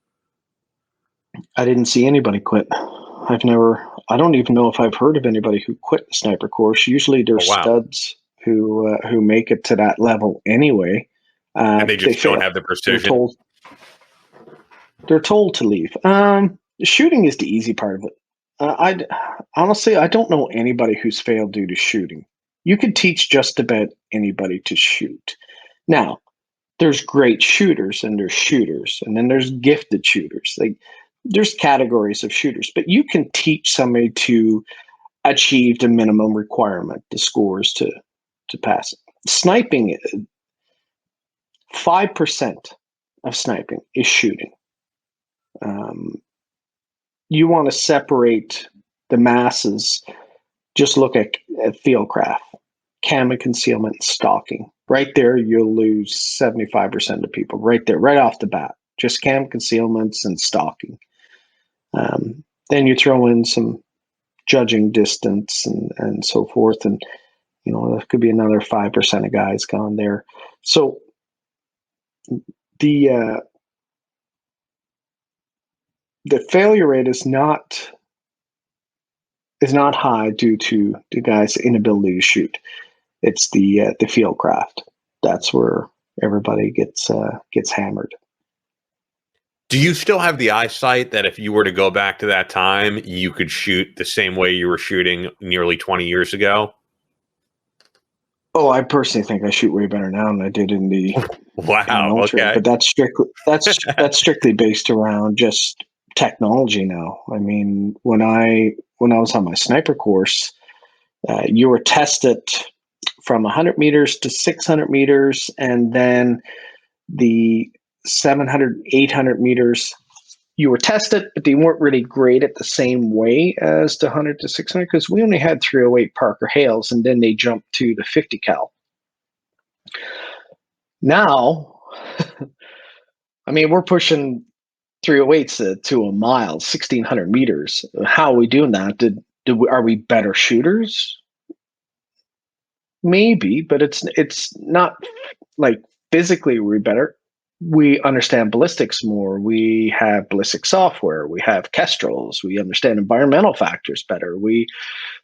I didn't see anybody quit. I don't even know if I've heard of anybody who quit the sniper course. Usually there's studs who make it to that level anyway. And they just don't have the precision. They're told to leave. Shooting is the easy part of it. Honestly, I don't know anybody who's failed due to shooting. You could teach just about anybody to shoot. Now, there's great shooters and there's shooters, and then there's gifted shooters. There's categories of shooters, but you can teach somebody to achieved a minimum requirement, the scores to pass it. Sniping, 5% of sniping is shooting. You want to separate the masses. Just look at fieldcraft, cam and concealment, and stalking. Right there, you'll lose 75% of people. Right there, right off the bat. Just cam concealments and stalking. Then you throw in some judging distance and so forth, and there could be another 5% of guys gone there. So the failure rate is not high due to the guy's inability to shoot. It's the field craft. That's where everybody gets hammered. Do you still have the eyesight that if you were to go back to that time, you could shoot the same way you were shooting nearly 20 years ago? Oh, I personally think I shoot way better now than I did in the Wow. military. Okay. But that's strictly based around just technology now. I mean, when I was on my sniper course, you were tested from 100 meters to 600 meters, and then the 700, 800 meters, you were tested, but they weren't really graded the same way as the 100 to 600 because we only had 308 Parker Hales, and then they jumped to the 50 cal. Now, I mean, we're pushing 308s to a mile, 1,600 meters. How are we doing that? Are we better shooters? Maybe, but it's not like physically we're better. We understand ballistics more. We have ballistic software. We have kestrels. We understand environmental factors better.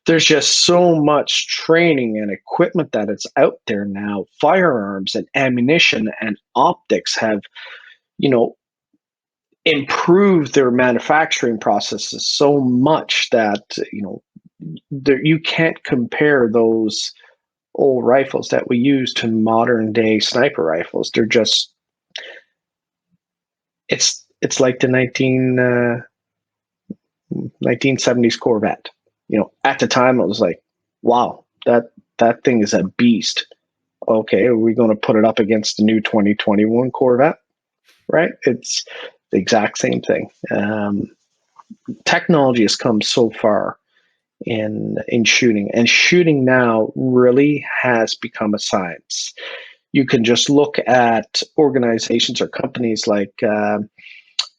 There's just so much training and equipment that it's out there now. Firearms and ammunition and optics have, improved their manufacturing processes so much that you can't compare those old rifles that we use to modern day sniper rifles. They're just it's like the 1970s Corvette. At the time it was like, wow, that thing is a beast. Okay, are we going to put it up against the new 2021 Corvette? Right? It's the exact same thing. Technology has come so far in shooting, and shooting now really has become a science. You can just look at organizations or companies like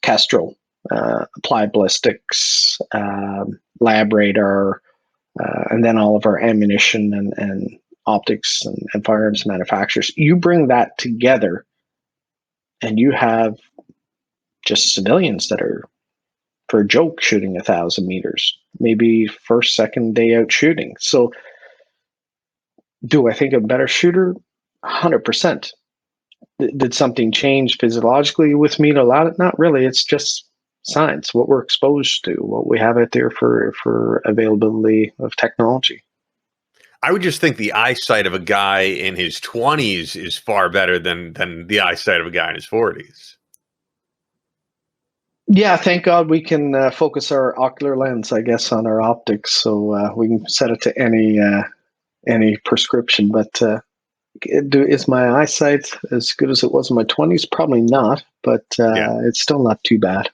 Kestrel, Applied Ballistics, LabRadar, and then all of our ammunition and optics and firearms manufacturers. You bring that together, and you have just civilians that are, for a joke, shooting 1,000 meters, maybe first, second day out shooting. So do I think I'm a better shooter? 100%. Did something change physiologically with me to allow it? Not really. It's just science, what we're exposed to, what we have out there for availability of technology. I would just think the eyesight of a guy in his 20s is far better than the eyesight of a guy in his 40s. Yeah, thank God we can focus our ocular lens, I guess, on our optics, so we can set it to any prescription. But is my eyesight as good as it was in my 20s? Probably not, but It's still not too bad.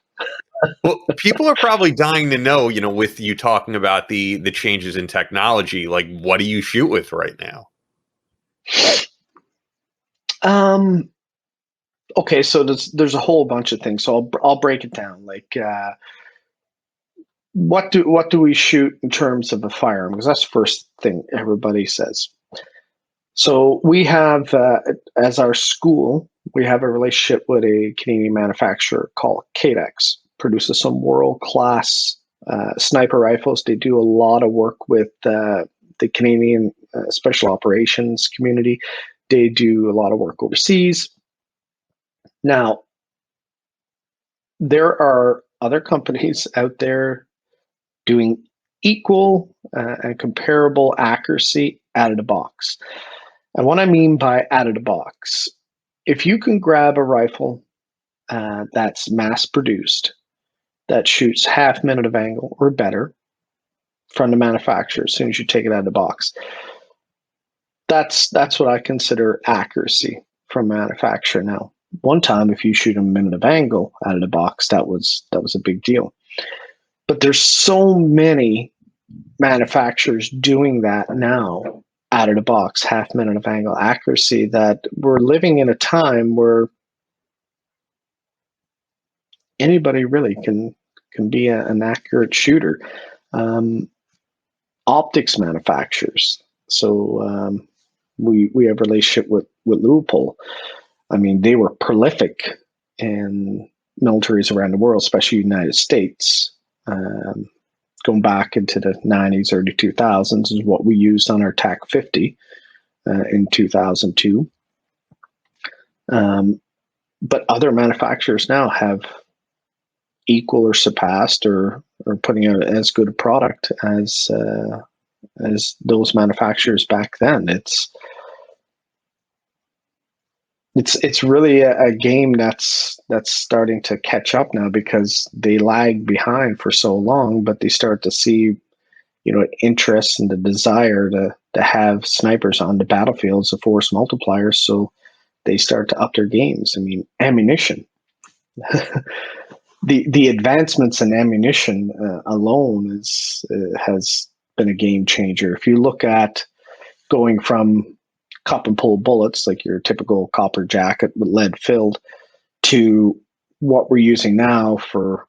Well, people are probably dying to know, with you talking about the changes in technology, like, what do you shoot with right now? Okay, so there's a whole bunch of things. So I'll break it down. Like, what do we shoot in terms of a firearm? Because that's the first thing everybody says. So we have, as our school, we have a relationship with a Canadian manufacturer called Cadex. Produces some world-class sniper rifles. They do a lot of work with the Canadian special operations community. They do a lot of work overseas. Now, there are other companies out there doing equal and comparable accuracy out of the box. And what I mean by out of the box, if you can grab a rifle that's mass produced, that shoots half minute of angle or better from the manufacturer as soon as you take it out of the box. That's what I consider accuracy from manufacturer. Now, one time, if you shoot a minute of angle out of the box, that was a big deal. But there's so many manufacturers doing that now out of the box, half minute of angle accuracy, that we're living in a time where anybody really can be an accurate shooter. Optics manufacturers. So we have a relationship with Leupold. I mean, they were prolific in militaries around the world, especially the United States. Going back into the 90s, early 2000s is what we used on our TAC 50 in 2002. But other manufacturers now have equal or surpassed or putting out as good a product as those manufacturers back then. It's really a game that's starting to catch up now, because they lagged behind for so long, but they start to see, interest and the desire to have snipers on the battlefields of force multipliers. So they start to up their games. I mean, ammunition. The advancements in ammunition alone has been a game changer. If you look at going from cup and pull bullets, like your typical copper jacket with lead filled, to what we're using now for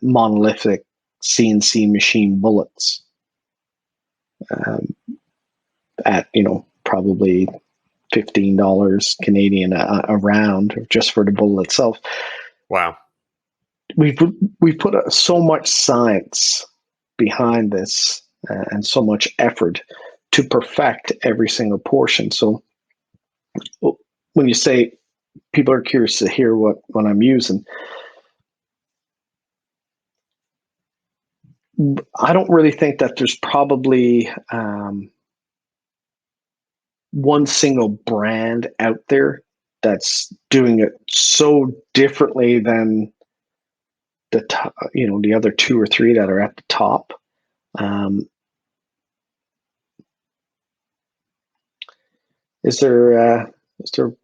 monolithic CNC machine bullets at probably $15 Canadian a round just for the bullet itself. Wow. We've put so much science behind this and so much effort to perfect every single portion. So when you say people are curious to hear what I'm using, I don't really think that there's probably one single brand out there that's doing it so differently than the other two or three that are at the top. Is there I don't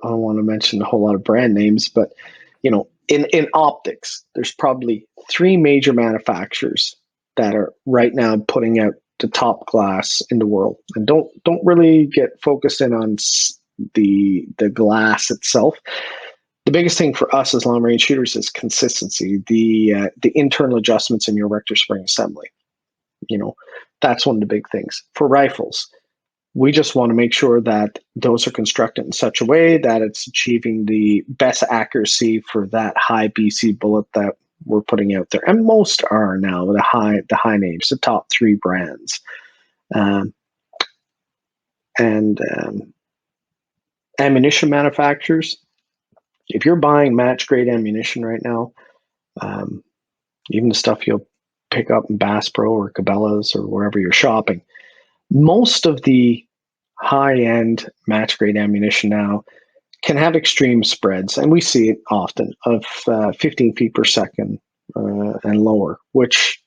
want to mention a whole lot of brand names, but in optics, there's probably three major manufacturers that are right now putting out the top glass in the world, and don't really get focused in on the glass itself. The biggest thing for us as long range shooters is consistency. The internal adjustments in your rector spring assembly. That's one of the big things. For rifles, we just want to make sure that those are constructed in such a way that it's achieving the best accuracy for that high BC bullet that we're putting out there. And most are now the high names, the top three brands. And ammunition manufacturers, if you're buying match grade ammunition right now, even the stuff you'll pick up in Bass Pro or Cabela's or wherever you're shopping, most of the high-end match-grade ammunition now can have extreme spreads, and we see it often, of 15 feet per second and lower, which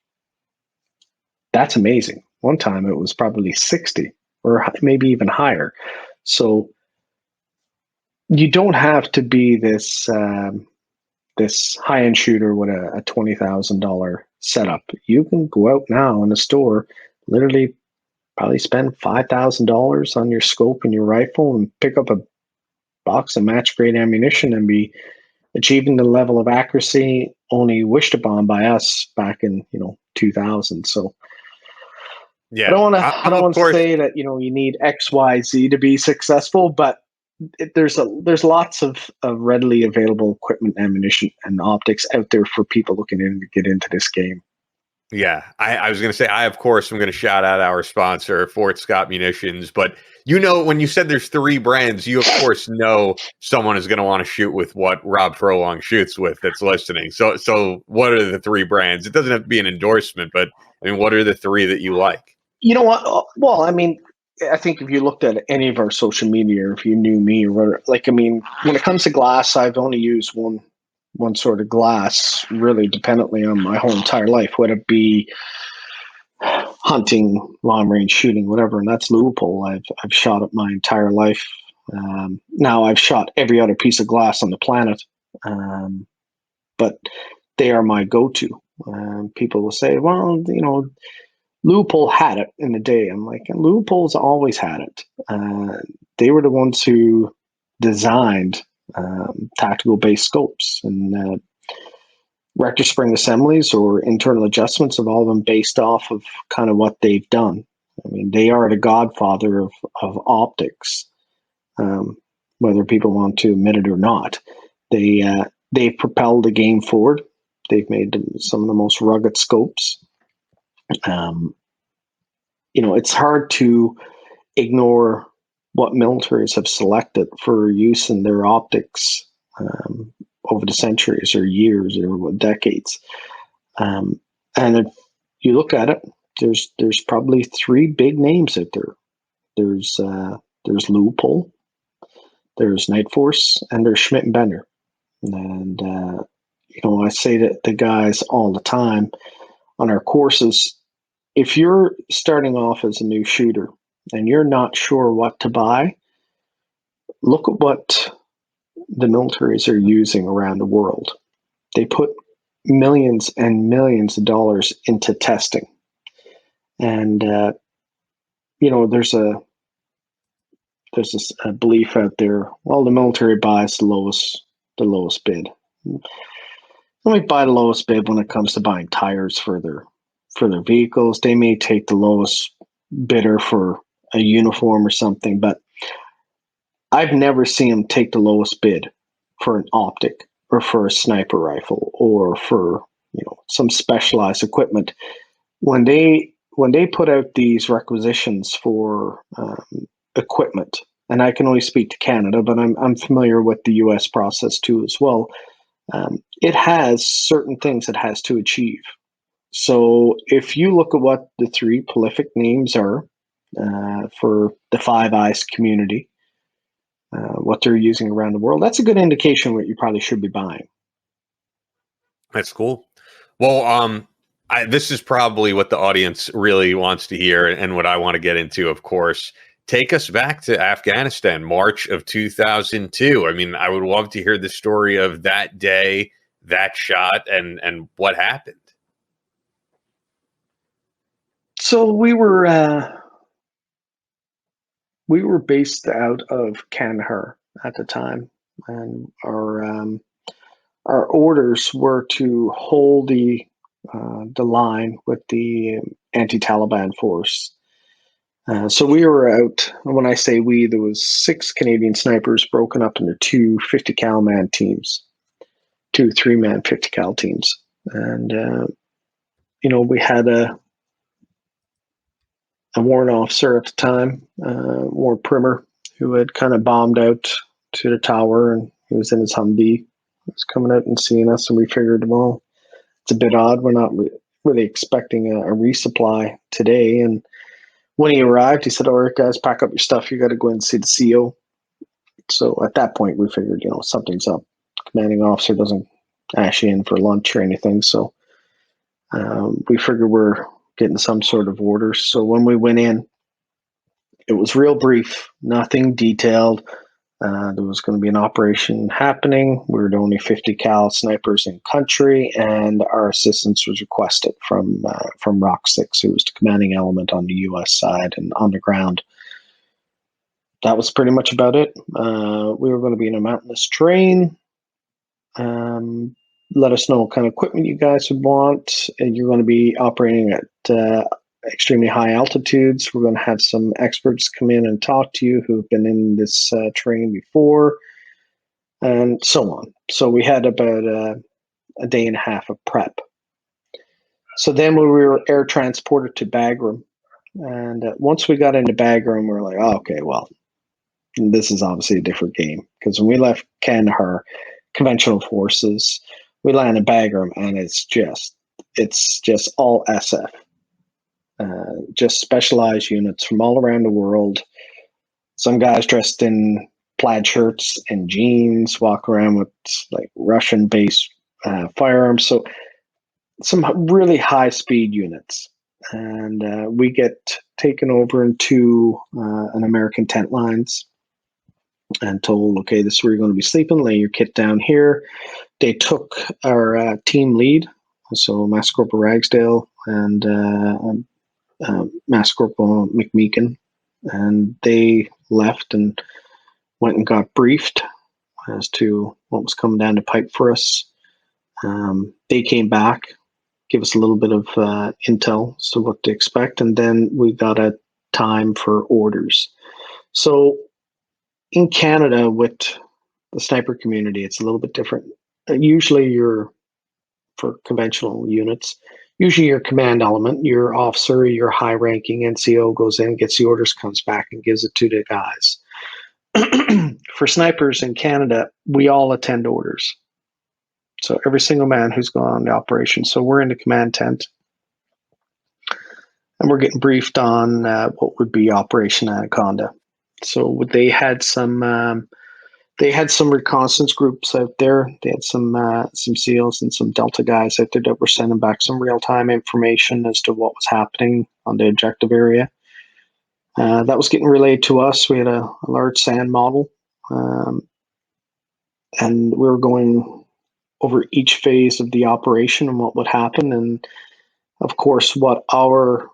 that's amazing. One time it was probably 60 or maybe even higher. So you don't have to be this high-end shooter with a $20,000 setup. You can go out now in the store, literally probably spend $5,000 on your scope and your rifle and pick up a box of match grade ammunition and be achieving the level of accuracy only wished upon by us back in 2000. So yeah, I don't want to say that you need XYZ to be successful, but there's lots of readily available equipment, ammunition, and optics out there for people looking to get into this game. Yeah, I was going to say, of course, I'm going to shout out our sponsor, Fort Scott Munitions. But when you said there's three brands, you, of course, know someone is going to want to shoot with what Rob Furlong shoots with that's listening. So what are the three brands? It doesn't have to be an endorsement, but, what are the three that you like? You know what? Well, I think if you looked at any of our social media, or if you knew me or whatever, when it comes to glass, I've only used one sort of glass really dependently on my whole entire life, whether it be hunting, long range shooting, whatever, and that's Leupold. I've shot it my entire life. Now I've shot every other piece of glass on the planet, but they are my go-to. People will say, well, Leupold had it in the day. I'm like, Leupold's always had it. They were the ones who designed tactical based scopes, and rector spring assemblies or internal adjustments have all been based off of kind of what they've done. I mean, they are the godfather of optics, whether people want to admit it or not. They've propelled the game forward. They've made some of the most rugged scopes. It's hard to ignore what militaries have selected for use in their optics over the centuries or years or decades. And if you look at it, there's probably three big names out there. There's Leupold, there's Night Force, and there's Schmidt and Bender. And I say to the guys all the time on our courses, if you're starting off as a new shooter and you're not sure what to buy, look at what the militaries are using around the world. They put millions and millions of dollars into testing. And, there's a belief out there, well, the military buys the lowest bid. They might buy the lowest bid when it comes to buying tires for their vehicles. They may take the lowest bidder for a uniform or something, but I've never seen them take the lowest bid for an optic or for a sniper rifle or for some specialized equipment. When they put out these requisitions for equipment, and I can only speak to Canada, but I'm familiar with the U.S. process too as well. It has certain things it has to achieve. So if you look at what the three prolific names are for the Five Eyes community, what they're using around the world, that's a good indication what you probably should be buying. That's cool. Well, this is probably what the audience really wants to hear and what I want to get into, of course. Take us back to Afghanistan, March of 2002. I mean, I would love to hear the story of that day, that shot, and what happened. So we were based out of Kandahar at the time, and our orders were to hold the line with the anti-Taliban force. So we were out. When I say we, there was 6 Canadian snipers broken up into 2 50 cal man teams, 2 3-man 50 cal teams, and we had a warrant officer at the time, Warrant Primer, who had kind of bombed out to the tower, and he was in his Humvee. He was coming out and seeing us, and we figured, well, it's a bit odd. We're not really expecting a resupply today. And when he arrived, he said, all right, guys, pack up your stuff. You got to go in and see the CO. So at that point, we figured, something's up. Commanding officer doesn't ask you in for lunch or anything. So we figured we're getting some sort of orders. So when we went in, it was real brief, nothing detailed. There was going to be an operation happening. We were the only 50 cal snipers in country, and our assistance was requested from Rock 6, who was the commanding element on the U.S. side and on the ground. That was pretty much about it. We were going to be in a mountainous terrain. Let us know what kind of equipment you guys would want. And you're going to be operating at extremely high altitudes. We're going to have some experts come in and talk to you who've been in this terrain before, and so on. So we had about a day and a half of prep. So then we were air transported to Bagram. And once we got into Bagram, we were like, oh, okay, well, this is obviously a different game. Because when we left Kandahar, conventional forces, we land in Bagram, and it's just all SF. Just specialized units from all around the world. Some guys dressed in plaid shirts and jeans, walk around with like Russian-based firearms. So some really high-speed units. and we get taken over into an American tent lines and told, okay, this is where you're going to be sleeping. Lay your kit down here. They took our team lead, so Master Corporal Ragsdale and Master Corporal McMeekin, and they left and went and got briefed as to what was coming down the pipe for us. They came back, give us a little bit of intel as to what to expect, and then we got a time for orders. So in Canada, with the sniper community, it's a little bit different. Usually for conventional units, usually your command element, your officer, your high-ranking NCO goes in, gets the orders, comes back and gives it to the guys. For snipers in Canada, we all attend orders. So every single man who's gone on the operation. So we're in the command tent, and we're getting briefed on what would be Operation Anaconda. So they had some reconnaissance groups out there. They had some SEALs and some Delta guys out there that were sending back some real-time information as to what was happening on the objective area. That was getting relayed to us. We had a large sand model, and we were going over each phase of the operation and what would happen, and of course what our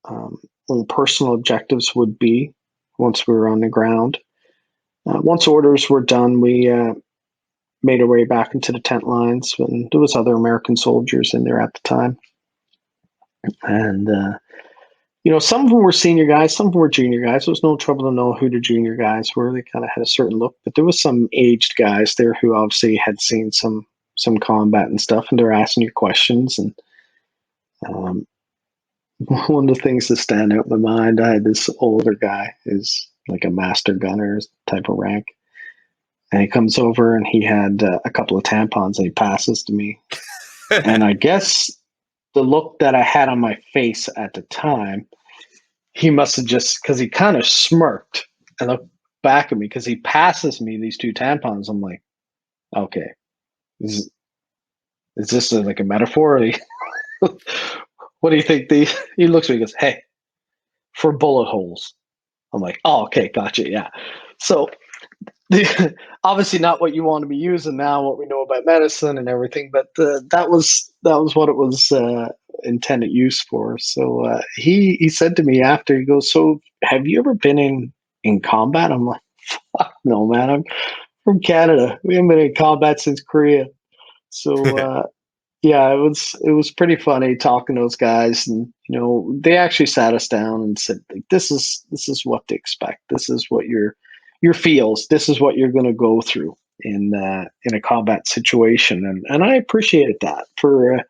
own personal objectives would be once we were on the ground. Once orders were done, we made our way back into the tent lines, and there was other American soldiers in there at the time. And, some of them were senior guys, some of them were junior guys. There was no trouble to know who the junior guys were. They kind of had a certain look, but there was some aged guys there who obviously had seen some combat and stuff, and they're asking you questions. And one of the things that stand out in my mind, I had this older guy who's like a master gunner type of rank. And he comes over and he had a couple of tampons and he passes to me. And I guess the look that I had on my face at the time, he must have just, because he kind of smirked and looked back at me because he passes me these two tampons. I'm like, okay, is this like a metaphor? What do you think? He looks at me and goes, hey, for bullet holes. I'm like, oh, okay, gotcha, yeah. So obviously not what you want to be using now, what we know about medicine and everything, but that was what it was intended use for. So he said to me after, he goes, so have you ever been in combat? I'm like, fuck no, man. I'm from Canada. We haven't been in combat since Korea. So yeah, it was pretty funny talking to those guys, and they actually sat us down and said, like, this is what to expect. This is what your feels. This is what you're going to go through in a combat situation, and I appreciated that for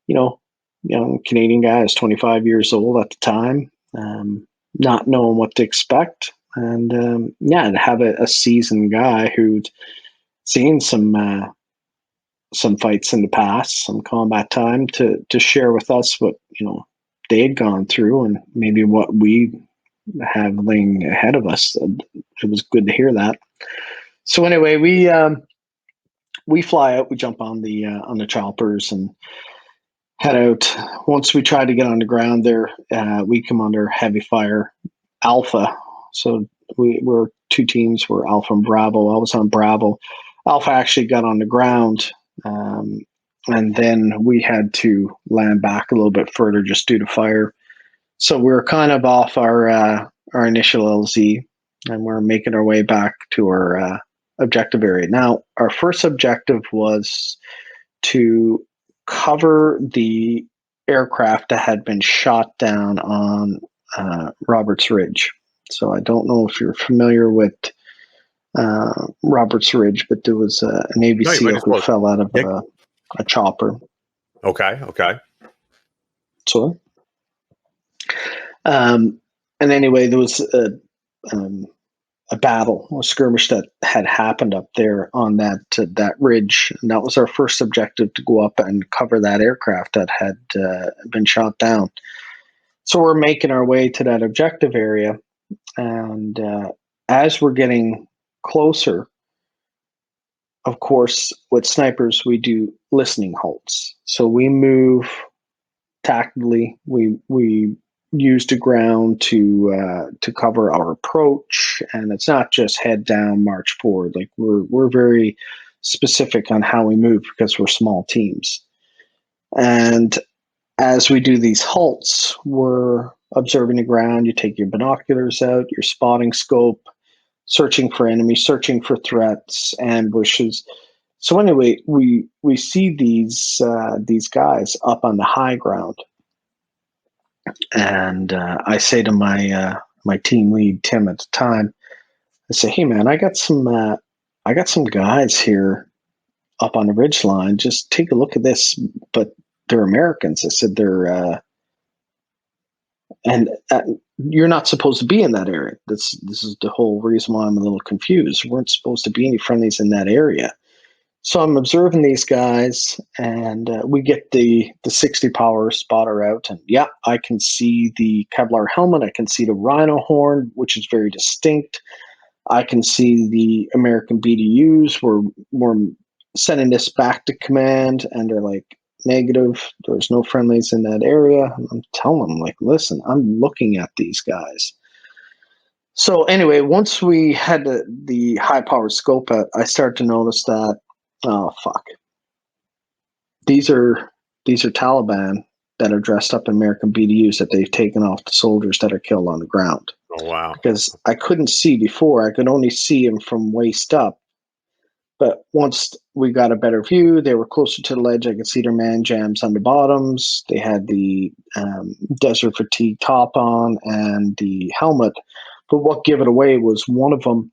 young Canadian guy. I was 25 years old at the time, not knowing what to expect, and and have a seasoned guy who'd seen some fights in the past, some combat time, to share with us what they had gone through and maybe what we have laying ahead of us. It was good to hear that. So anyway, we fly out, we jump on the choppers and head out. Once we try to get on the ground there, we come under heavy fire. Alpha. So we're two teams. We're Alpha and Bravo. I was on Bravo. Alpha actually got on the ground. And then we had to land back a little bit further just due to fire. So we were kind of off our initial LZ, and we're making our way back to our objective area. Now, our first objective was to cover the aircraft that had been shot down on Roberts Ridge. So I don't know if you're familiar with Roberts Ridge, but there was a Navy SEAL who fell out of a chopper. Okay. So, and anyway, there was a battle, a skirmish that had happened up there on that ridge, and that was our first objective, to go up and cover that aircraft that had been shot down. So we're making our way to that objective area, and as we're getting closer, of course, with snipers, we do listening halts. So we move tactically. We used the ground to cover our approach, and it's not just head down, march forward. Like we're very specific on how we move because we're small teams. And as we do these halts, we're observing the ground. You take your binoculars out, your spotting scope, searching for enemies, searching for threats, ambushes. So anyway, we see these guys up on the high ground, and I say to my team lead Tim at the time, I say, "Hey man, I got some guys here up on the ridge line. Just take a look at this, but they're Americans." I said and you're not supposed to be in that area. This is the whole reason why I'm a little confused. We weren't supposed to be any friendlies in that area. So I'm observing these guys, and we get the 60 power spotter out, and yeah, I can see the Kevlar helmet. I can see the rhino horn, which is very distinct. I can see the American BDUs. We're sending this back to command, and they're like, negative. There's no friendlies in that area. And I'm telling them, like, listen, I'm looking at these guys. So anyway, once we had the high-powered scope out, I started to notice that, oh fuck, these are Taliban that are dressed up in American BDUs that they've taken off the soldiers that are killed on the ground. Oh wow! Because I couldn't see before; I could only see them from waist up. But once we got a better view, they were closer to the ledge. I could see their man jams on the bottoms. They had the desert fatigue top on and the helmet. But what gave it away was one of them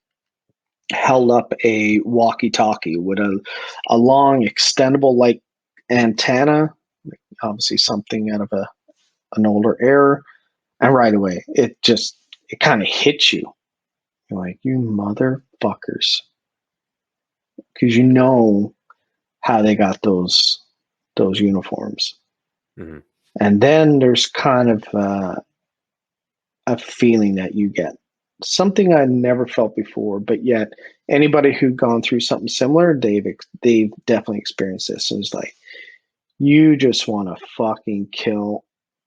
held up a walkie-talkie with a long, extendable like antenna, obviously something out of an older era. And right away, it kind of hits you. You're like, you motherfuckers. Because you know how they got those uniforms. Mm-hmm. And then there's kind of a feeling that you get. Something I never felt before, but yet anybody who'd gone through something similar, they've definitely experienced this. It was like, you just want to fucking kill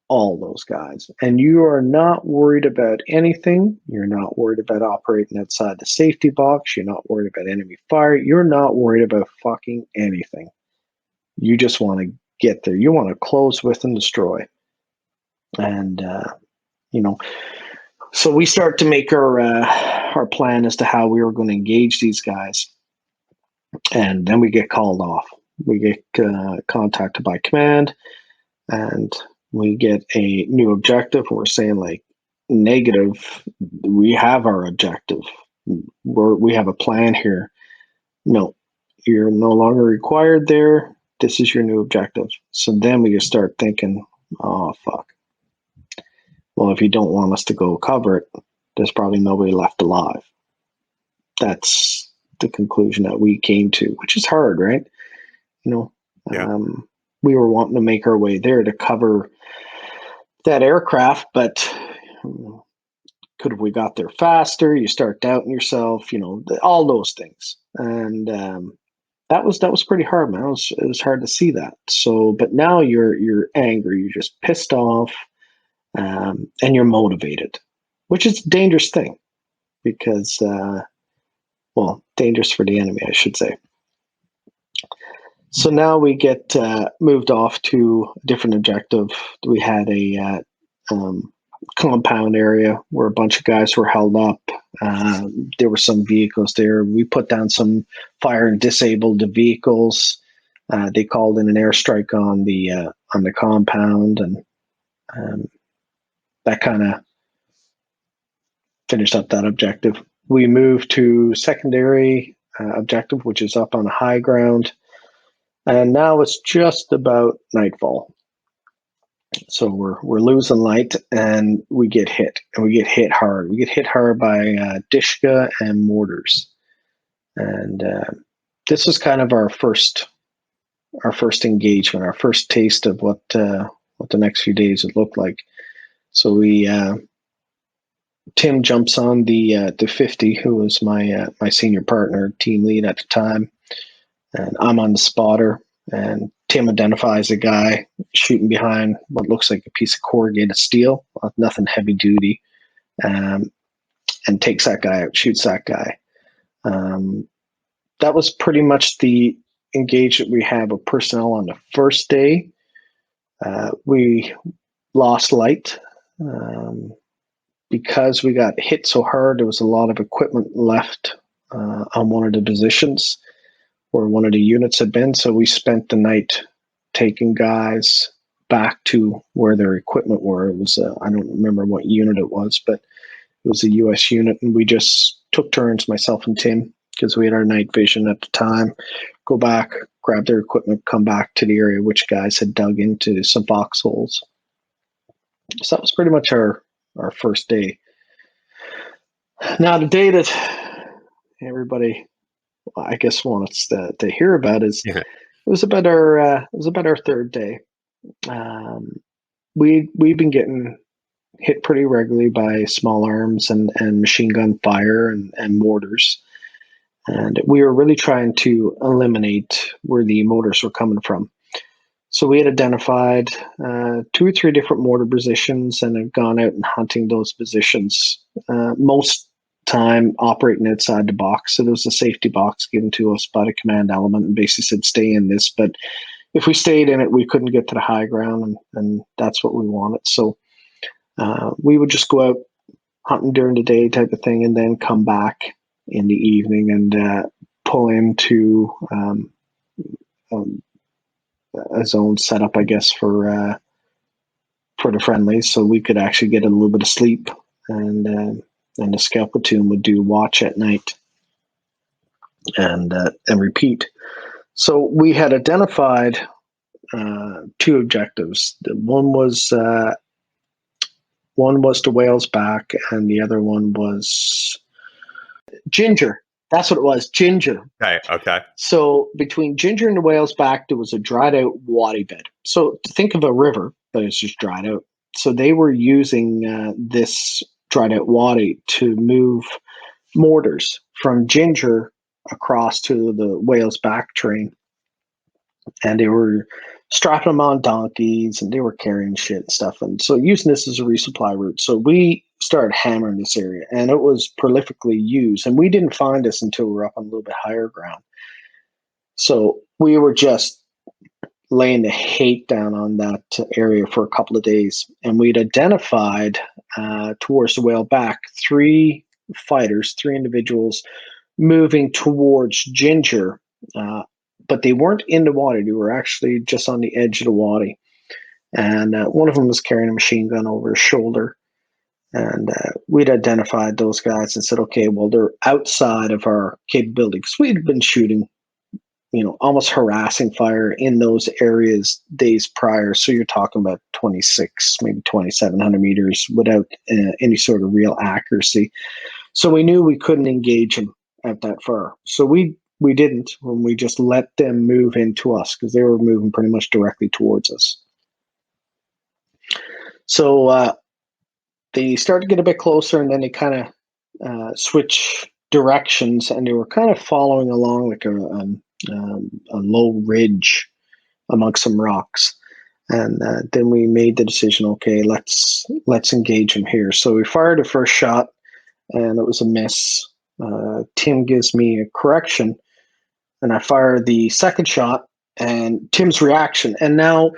all those guys. And you are not worried about anything. You're not worried about operating outside the safety box. You're not worried about enemy fire. You're not worried about fucking anything. You just want to get there. You want to close with and destroy. And, so we start to make our plan as to how we were going to engage these guys. And then we get called off. We get contacted by command, and we get a new objective. We're saying, like, negative, we have our objective. We have a plan here. No, you're no longer required there. This is your new objective. So then we just start thinking, oh, fuck. Well, if you don't want us to go cover it, there's probably nobody left alive. That's the conclusion that we came to, which is hard, right? Yeah. We were wanting to make our way there to cover that aircraft, but could have we got there faster? You start doubting yourself, all those things. And that was pretty hard, man. It was hard to see that. So, but now you're angry, you're just pissed off, and you're motivated, which is a dangerous thing because, dangerous for the enemy, I should say. So now we get moved off to a different objective. We had a compound area where a bunch of guys were held up. There were some vehicles there. We put down some fire and disabled the vehicles. They called in an airstrike on the compound, and that kind of finished up that objective. We moved to secondary objective, which is up on a high ground. And now it's just about nightfall. So we're losing light, and we get hit, and we get hit hard. We get hit hard by Dishka and mortars. And this is kind of our first engagement, our first taste of what the next few days would look like. So Tim jumps on the 50, who was my senior partner, team lead at the time. And I'm on the spotter, and Tim identifies a guy shooting behind what looks like a piece of corrugated steel, nothing heavy duty, and takes that guy out, shoots that guy. That was pretty much the engagement we had with personnel on the first day. We lost light because we got hit so hard. There was a lot of equipment left on one of the positions where one of the units had been. So we spent the night taking guys back to where their equipment were. It was, I don't remember what unit it was, but it was a U.S. unit. And we just took turns, myself and Tim, because we had our night vision at the time, go back, grab their equipment, come back to the area which guys had dug into some foxholes. So that was pretty much our first day. Now, the day that everybody, I guess, wants to hear about is it was about our third day. We've been getting hit pretty regularly by small arms and machine gun fire and mortars, and we were really trying to eliminate where the mortars were coming from. So we had identified 2 or 3 different mortar positions and have gone out and hunting those positions. Most time operating outside the box. So there was a safety box given to us by the command element and basically said, stay in this. But if we stayed in it, we couldn't get to the high ground, and that's what we wanted. So we would just go out hunting during the day type of thing and then come back in the evening and pull into a zone set up, I guess, for the friendlies, so we could actually get a little bit of sleep, and the scout platoon would do watch at night and repeat. So we had identified 2 objectives. One was to Whale's Back, and the other one was Ginger. That's what it was, Ginger. Okay. So between Ginger and the Whale's Back, there was a dried out wadi bed. So think of a river, but it's just dried out. So they were using this dried out wadi to move mortars from Ginger across to the Whale's Back train. And they were strapping them on donkeys, and they were carrying shit and stuff. And so using this as a resupply route. So we started hammering this area, and it was prolifically used. And we didn't find this until we were up on a little bit higher ground. So we were just laying the hate down on that area for a couple of days. And we'd identified towards the Whale Back 3 fighters, 3 individuals moving towards Ginger, but they weren't in the wadi. They were actually just on the edge of the wadi. And one of them was carrying a machine gun over his shoulder. And we'd identified those guys and said, okay, well, they're outside of our capability, because we'd been shooting, almost harassing fire in those areas days prior. So you're talking about 26, maybe 2,700 meters without any sort of real accuracy. So we knew we couldn't engage them at that far. So we didn't, when we just let them move into us, because they were moving pretty much directly towards us. So they started to get a bit closer, and then they kind of switch directions, and they were kind of following along like a low ridge amongst some rocks. And then we made the decision, okay, let's engage them here. So we fired the first shot, and it was a miss. Tim gives me a correction, and I fire the second shot, and Tim's reaction. And now,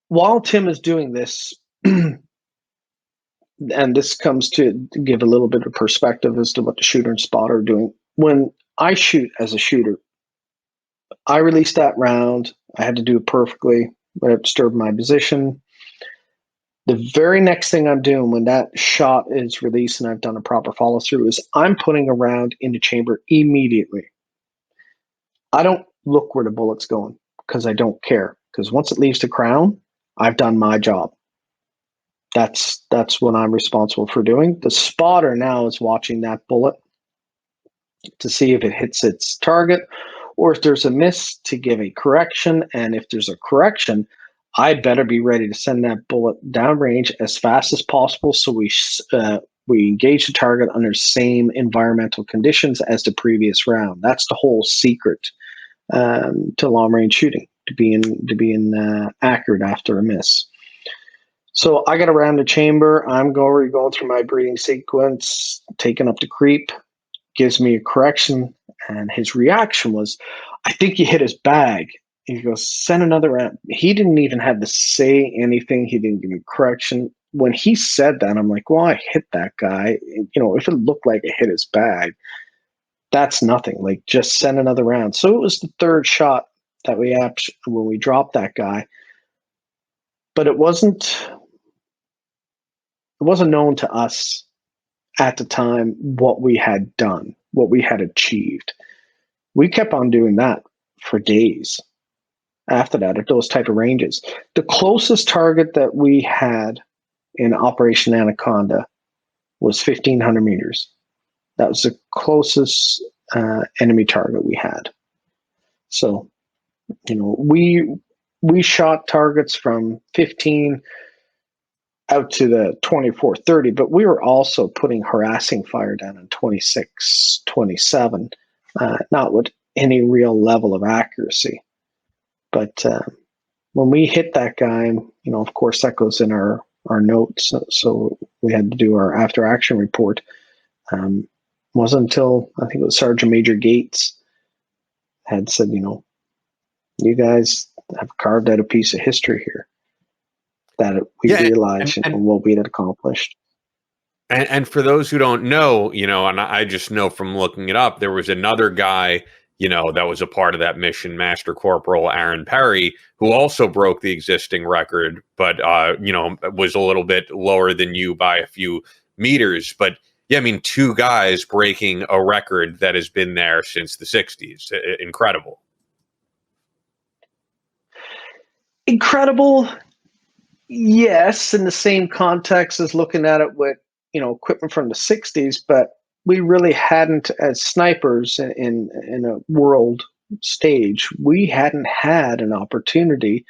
while Tim is doing this, and this comes to give a little bit of perspective as to what the shooter and spotter are doing. When I shoot as a shooter, I release that round. I had to do it perfectly without disturbing my position. The very next thing I'm doing when that shot is released and I've done a proper follow through is I'm putting a round in the chamber immediately. I don't look where the bullet's going because I don't care. Because once it leaves the crown, I've done my job. That's what I'm responsible for doing. The spotter now is watching that bullet to see if it hits its target, or if there's a miss, to give a correction. And if there's a correction, I better be ready to send that bullet downrange as fast as possible, so we engage the target under the same environmental conditions as the previous round. That's the whole secret to long range shooting. being accurate after a miss. So I got around the chamber. I'm going through my breathing sequence, taking up the creep, gives me a correction, and his reaction was, "I think you hit his bag." He goes, "Send another round." He didn't even have to say anything. He didn't give me correction. When he said that, I'm like, well, I hit that guy. If it looked like I hit his bag, that's nothing. Like, just send another round. So it was the third shot that when we dropped that guy. But it wasn't known to us at the time what we had done, what we had achieved. We kept on doing that for days after that at those type of ranges. The closest target that we had in Operation Anaconda was 1,500 meters. That was the closest enemy target we had. So, we shot targets from 15 out to the 24, 30, but we were also putting harassing fire down in 26, 27, not with any real level of accuracy. But when we hit that guy, of course, that goes in our notes. So we had to do our after action report. Wasn't until I think it was Sergeant Major Gates had said, you guys have carved out a piece of history here, that we realized what we had accomplished. And for those who don't know, and I just know from looking it up, there was another guy, that was a part of that mission, Master Corporal Aaron Perry, who also broke the existing record, but, was a little bit lower than you by a few meters. But yeah, I mean, two guys breaking a record that has been there since the 60s. Incredible. Incredible. Yes, in the same context as looking at it with, equipment from the 60s, but we really hadn't, as snipers in a world stage, we hadn't had an opportunity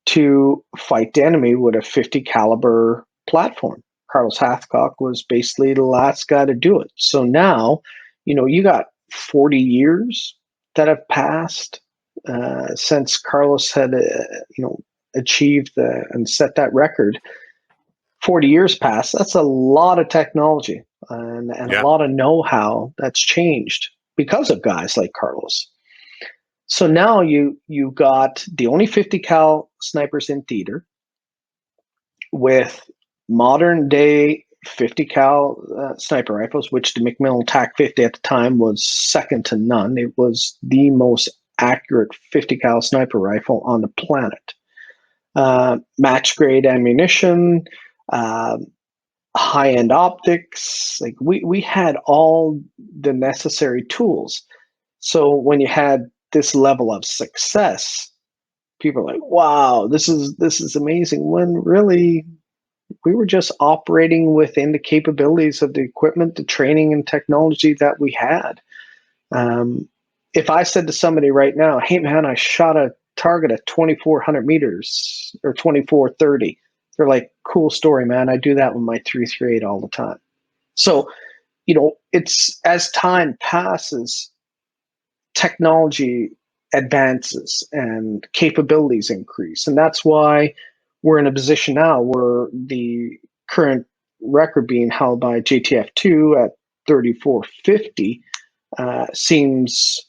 to fight the enemy with a 50 caliber platform. Carlos Hathcock was basically the last guy to do it. So now, you got 40 years that have passed since Carlos had, achieved and set that record. 40 years passed. That's a lot of technology and a lot of know-how that's changed because of guys like Carlos. So now you got the only 50 cal snipers in theater with modern day 50 cal sniper rifles, which the McMillan TAC 50 at the time was second to none. It was the most accurate 50 cal sniper rifle on the planet. Match grade ammunition, high-end optics. Like we had all the necessary tools. So when you had this level of success, people are like, wow, this is amazing. When really we were just operating within the capabilities of the equipment, the training and technology that we had. If I said to somebody right now, hey man, I shot a target at 2,400 meters or 2,430, they're like, cool story, man. I do that with my 338 all the time. So, it's as time passes, technology advances and capabilities increase. And that's why we're in a position now where the current record being held by JTF2 at 3,450 seems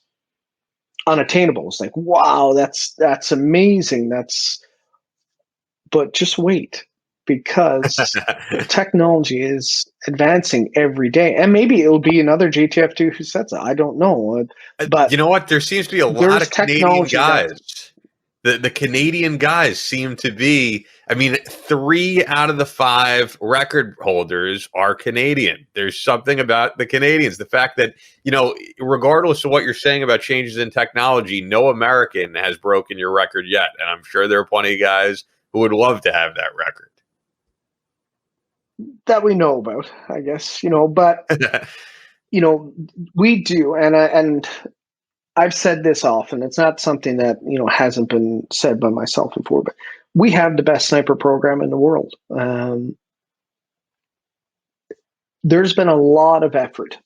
unattainable. It's like, wow, that's amazing. But just wait, because technology is advancing every day, and maybe it'll be another JTF2 who sets it. I don't know, but you know what? There seems to be a lot of Canadian guys. The Canadian guys seem to be, 3 out of the 5 record holders are Canadian. There's something about the Canadians. The fact that, regardless of what you're saying about changes in technology, no American has broken your record yet. And I'm sure there are plenty of guys who would love to have that record. That we know about, I guess, but, we do. And I've said this often. It's not something that, hasn't been said by myself before, but we have the best sniper program in the world. There's been a lot of effort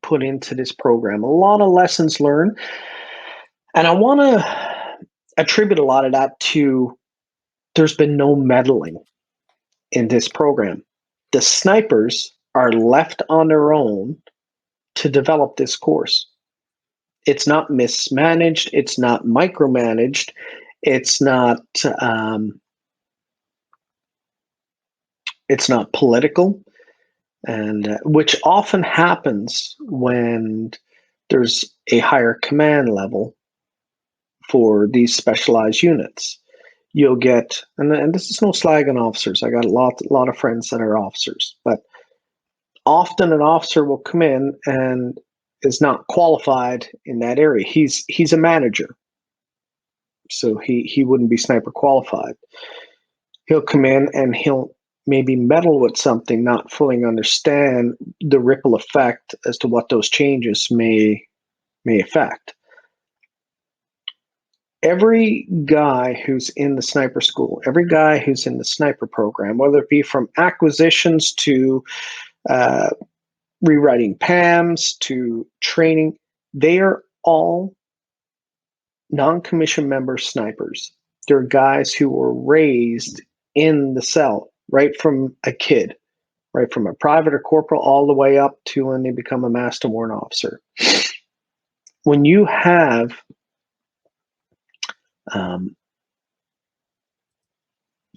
put into this program, a lot of lessons learned. And I want to attribute a lot of that to there's been no meddling in this program. The snipers are left on their own to develop this course. It's not mismanaged. It's not micromanaged. It's not. It's not political, and which often happens when there's a higher command level for these specialized units. You'll get, and this is no slag on officers. I got a lot of friends that are officers, but often an officer will come in and is not qualified in that area. He's a manager, so he wouldn't be sniper qualified. He'll come in and he'll maybe meddle with something, not fully understand the ripple effect as to what those changes may affect. Every guy who's in the sniper school, every guy who's in the sniper program, whether it be from acquisitions to rewriting PAMs to training, they are all non-commissioned member snipers. They're guys who were raised in the cell right from a kid, right from a private or corporal all the way up to when they become a master warrant officer. When you have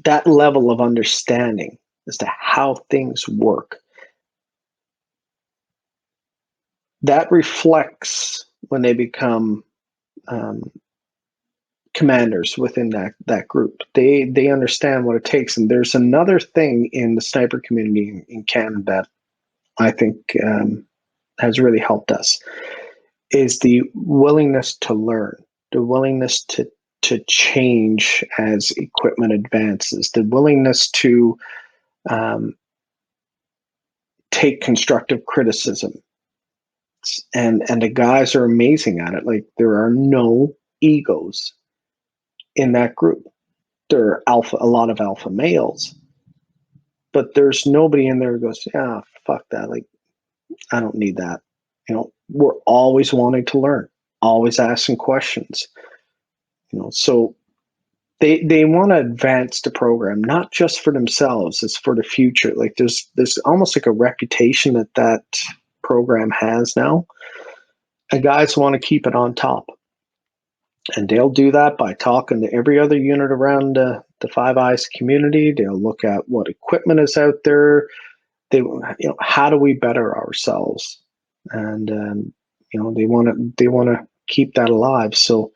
that level of understanding as to how things work, that reflects when they become commanders within that group. They understand what it takes. And there's another thing in the sniper community in Canada that I think has really helped us, is the willingness to learn, the willingness to change as equipment advances, the willingness to take constructive criticism. And the guys are amazing at it. Like, there are no egos in that group. There are a lot of alpha males, but there's nobody in there who goes, yeah, fuck that. Like, I don't need that. We're always wanting to learn, always asking questions. So they want to advance the program, not just for themselves, it's for the future. Like, there's almost like a reputation that program has now, and guys want to keep it on top. And they'll do that by talking to every other unit around the Five Eyes community. They'll look at what equipment is out there. How do we better ourselves? And they want to keep that alive. So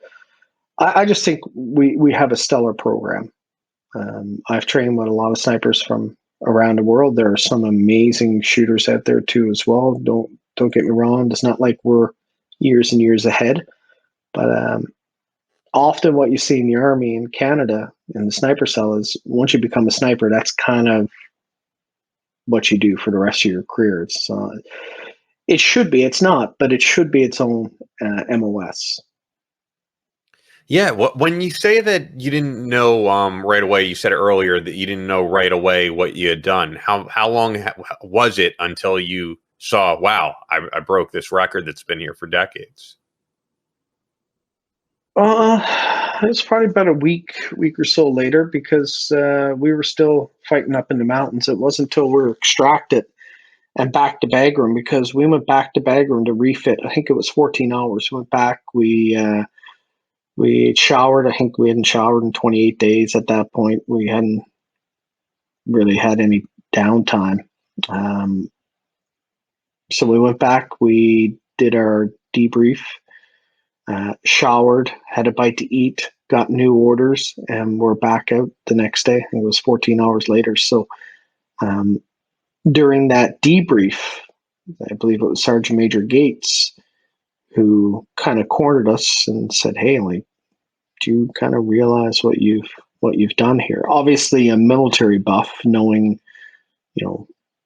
I just think we have a stellar program. I've trained with a lot of snipers from around the world. There are some amazing shooters out there too as well. Don't get me wrong. It's not like we're years and years ahead, but often what you see in the Army in Canada in the sniper cell is once you become a sniper, that's kind of what you do for the rest of your career. It should be. It's not, but it should be its own MOS. Yeah, when you say that you didn't know right away, you said earlier that you didn't know right away what you had done. How long was it until you saw, wow, I broke this record that's been here for decades? It's probably about a week or so later, because we were still fighting up in the mountains. It wasn't until we were extracted and back to Bagram, because we went back to Bagram to refit. I think it was 14 hours. We went back. We showered. I think we hadn't showered in 28 days at that point. We hadn't really had any downtime. So we went back. We did our debrief. Showered, had a bite to eat, got new orders, and we're back out the next day. I think it was 14 hours later. So during that debrief, I believe it was Sergeant Major Gates who kind of cornered us and said, hey, like, do you kind of realize what you've done here? Obviously a military buff, knowing,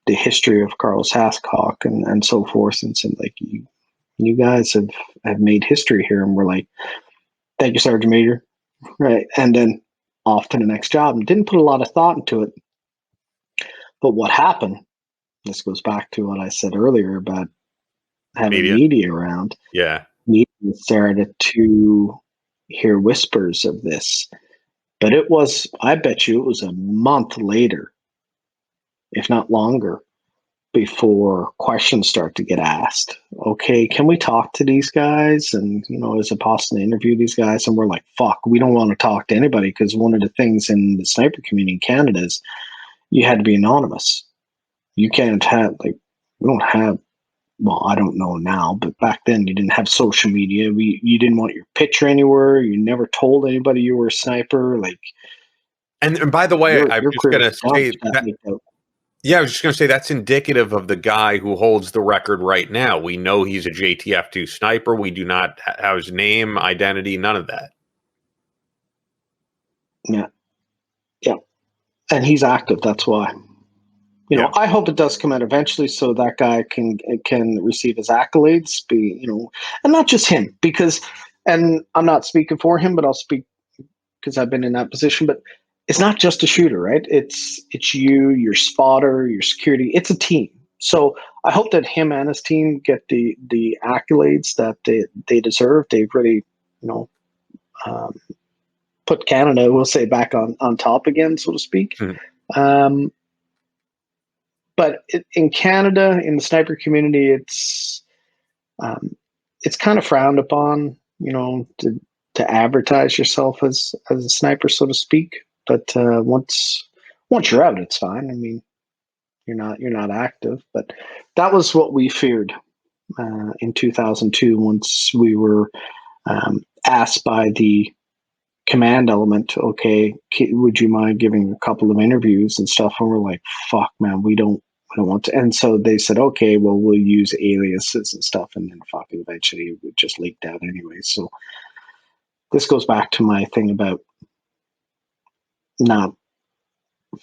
the history of Carlos Hathcock and so forth, and said, like, you guys have made history here. And we're like, thank you, Sergeant Major. Right. And then off to the next job, and didn't put a lot of thought into it. But what happened, this goes back to what I said earlier about having media around. Yeah. Media started to, hear whispers of this. But I bet you it was a month later, if not longer, before questions start to get asked. Okay, can we talk to these guys? And, is it possible to interview these guys? And we're like, fuck, we don't want to talk to anybody, because one of the things in the sniper community in Canada is you had to be anonymous. You can't have, we don't have, well, I don't know now, but back then you didn't have social media. You didn't want your picture anywhere. You never told anybody you were a sniper. And by the way, I'm your just career going to say that. Yeah, I was just going to say that's indicative of the guy who holds the record right now. We know he's a JTF2 sniper. We do not have his name, identity, none of that. Yeah. Yeah. And he's active. That's why. I hope it does come out eventually, so that guy can receive his accolades, and not just him, and I'm not speaking for him, but I'll speak because I've been in that position. But it's not just a shooter, right? It's you, your spotter, your security. It's a team. So I hope that him and his team get the accolades that they deserve. They've really, put Canada, we'll say, back on top again, so to speak. Mm-hmm. But in Canada, in the sniper community, it's kind of frowned upon, to advertise yourself as a sniper, so to speak. But once you're out, it's fine. I mean, you're not active. But that was what we feared in 2002. Once we were asked by the command element, okay, would you mind giving a couple of interviews and stuff? And we're like, fuck, man, we don't want to. And so they said, okay, well, we'll use aliases and stuff. And then fucking eventually it just leaked out anyway. So this goes back to my thing about not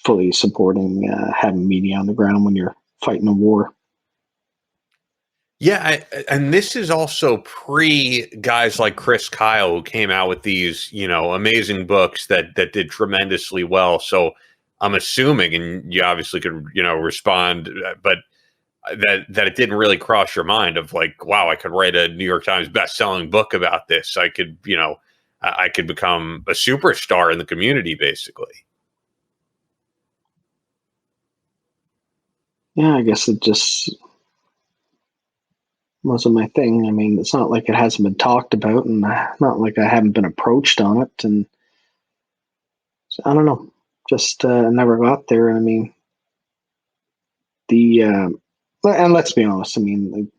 fully supporting having media on the ground when you're fighting a war. Yeah, and this is also pre guys like Chris Kyle, who came out with these, amazing books that did tremendously well. So I'm assuming, and you obviously could, respond, but that it didn't really cross your mind of like, wow, I could write a New York Times best-selling book about this. I could, I could become a superstar in the community, basically. Yeah, I guess it just wasn't my thing. I mean, it's not like it hasn't been talked about, and not like I haven't been approached on it. And so, I don't know, just never got there. I mean, and let's be honest. I mean,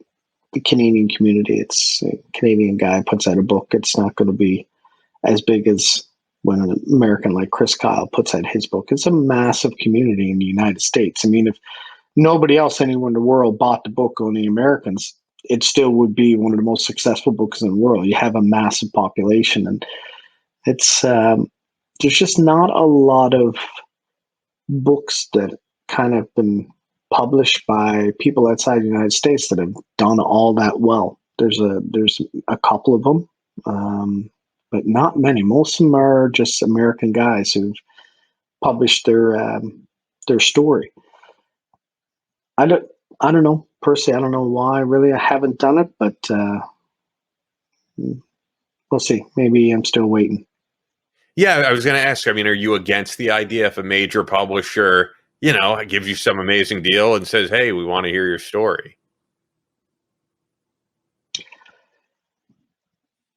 the Canadian community, it's a Canadian guy puts out a book. It's not going to be as big as when an American like Chris Kyle puts out his book. It's a massive community in the United States. I mean, if nobody else anywhere in the world bought the book, only Americans, it still would be one of the most successful books in the world. You have a massive population, and it's there's just not a lot of books that kind of been published by people outside the United States that have done all that well. There's a couple of them, but not many. Most of them are just American guys who've published their story. I don't know. Personally, I don't know why. Really, I haven't done it, but we'll see. Maybe I'm still waiting. Yeah, I was going to ask. I mean, are you against the idea if a major publisher, gives you some amazing deal and says, "Hey, we want to hear your story"?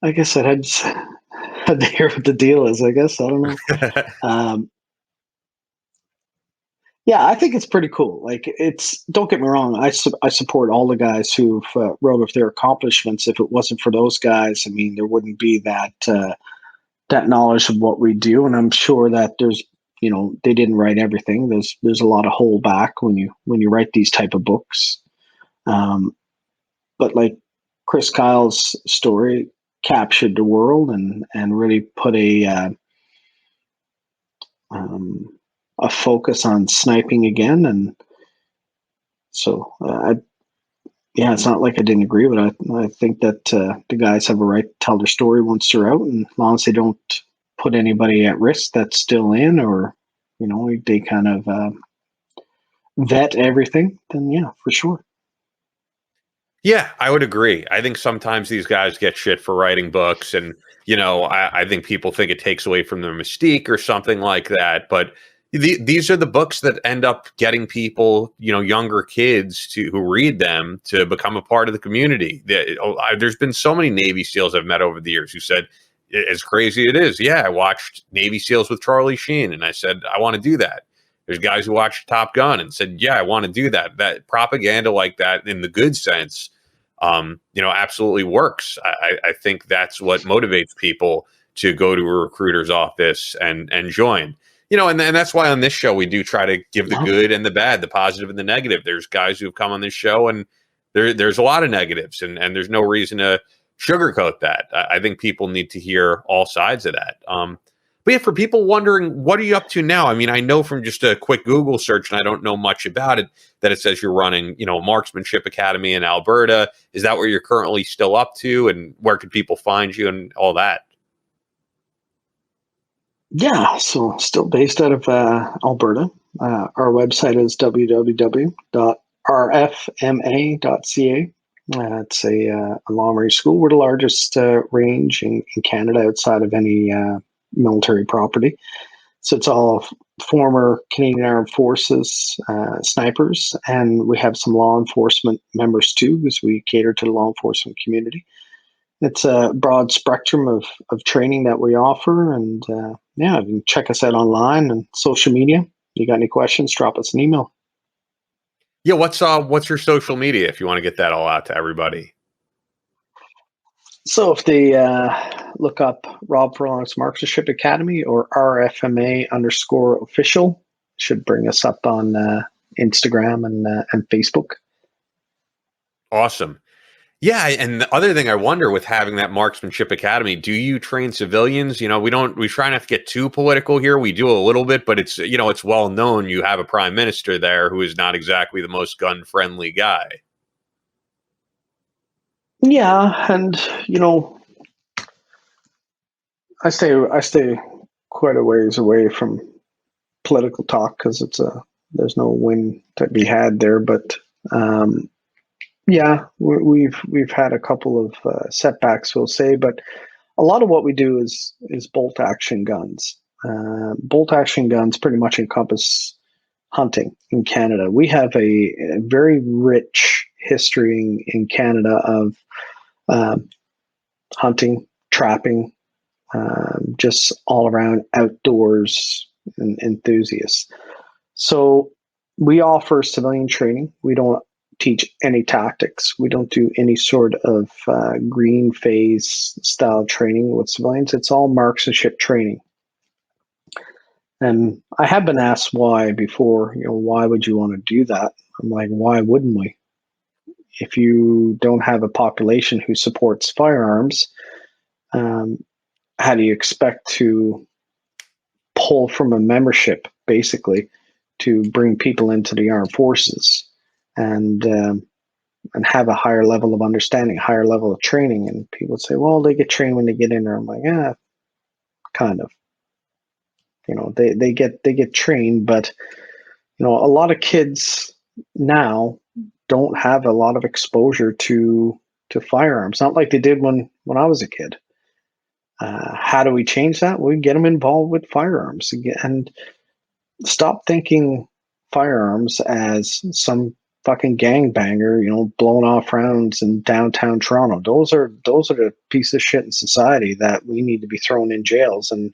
I guess I had to hear what the deal is. I guess I don't know. Yeah, I think it's pretty cool. Like, don't get me wrong. I support all the guys who've wrote of their accomplishments. If it wasn't for those guys, I mean, there wouldn't be that knowledge of what we do. And I'm sure that there's, they didn't write everything. There's a lot of holdback when you write these type of books. But like Chris Kyle's story captured the world and really put a focus on sniping again. And so, it's not like I didn't agree with it. I think that the guys have a right to tell their story once they're out, and as long as they don't put anybody at risk that's still in, or, they kind of vet everything, then yeah, for sure. Yeah, I would agree. I think sometimes these guys get shit for writing books, and I think people think it takes away from their mystique or something like that. But these are the books that end up getting people, younger kids who read them to become a part of the community. There's been so many Navy SEALs I've met over the years who said, as crazy it is, yeah, I watched Navy SEALs with Charlie Sheen, and I said I want to do that. There's guys who watched Top Gun and said, yeah, I want to do that. That propaganda like that in the good sense, absolutely works. I think that's what motivates people to go to a recruiter's office and join. And that's why on this show we do try to give the good and the bad, the positive and the negative. There's guys who've come on this show and there's a lot of negatives, and there's no reason to sugarcoat that. I think people need to hear all sides of that. But yeah, for people wondering, what are you up to now? I mean, I know from just a quick Google search, and I don't know much about it, that it says you're running, Marksmanship Academy in Alberta. Is that where you're currently still up to, and where can people find you and all that? Yeah, so still based out of Alberta. Our website is www.rfma.ca. It's a long range school. We're the largest range in Canada outside of any military property. So it's all former Canadian Armed Forces snipers, and we have some law enforcement members too, because we cater to the law enforcement community. It's a broad spectrum of training that we offer, and you can check us out online and social media. You got any questions, drop us an email. Yeah, what's your social media if you want to get that all out to everybody? So if they look up Rob Furlong's Marksmanship Academy or RFMA_official, should bring us up on Instagram and Facebook. Awesome. Yeah, and the other thing I wonder with having that Marksmanship Academy, do you train civilians? We try not to get too political here. We do a little bit, but it's it's well known you have a prime minister there who is not exactly the most gun friendly guy. Yeah, and I stay quite a ways away from political talk because there's no win to be had there. But yeah, we've had a couple of setbacks, we'll say, but a lot of what we do is bolt action guns. Bolt action guns pretty much encompass hunting in Canada. We have a very rich history in Canada of hunting, trapping, just all around outdoors enthusiasts. So we offer civilian training. We don't teach any tactics. We don't do any sort of green phase style training with civilians. It's all marksmanship training. And I have been asked why before, why would you want to do that? I'm like, why wouldn't we? If you don't have a population who supports firearms, how do you expect to pull from a membership, basically, to bring people into the armed forces and have a higher level of understanding, higher level of training? And people say, well, they get trained when they get in there. I'm like, yeah, kind of. They get trained, but a lot of kids now don't have a lot of exposure to firearms. Not like they did when I was a kid. How do we change that? We get them involved with firearms and stop thinking firearms as some fucking gangbanger, blowing off rounds in downtown Toronto. Those are the piece of shit in society that we need to be thrown in jails and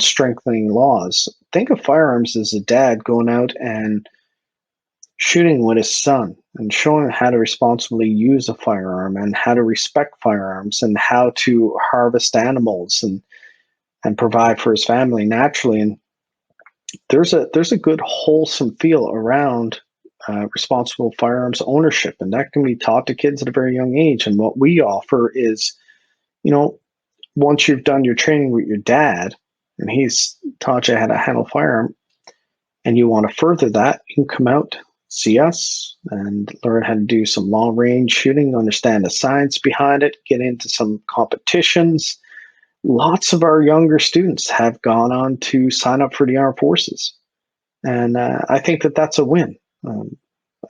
strengthening laws. Think of firearms as a dad going out and shooting with his son and showing how to responsibly use a firearm and how to respect firearms and how to harvest animals and provide for his family naturally. And there's a good wholesome feel around responsible firearms ownership, and that can be taught to kids at a very young age. And what we offer is, once you've done your training with your dad and he's taught you how to handle firearm, and you want to further that, you can come out, see us, and learn how to do some long range shooting, understand the science behind it, get into some competitions. Lots of our younger students have gone on to sign up for the armed forces. And I think that that's a win.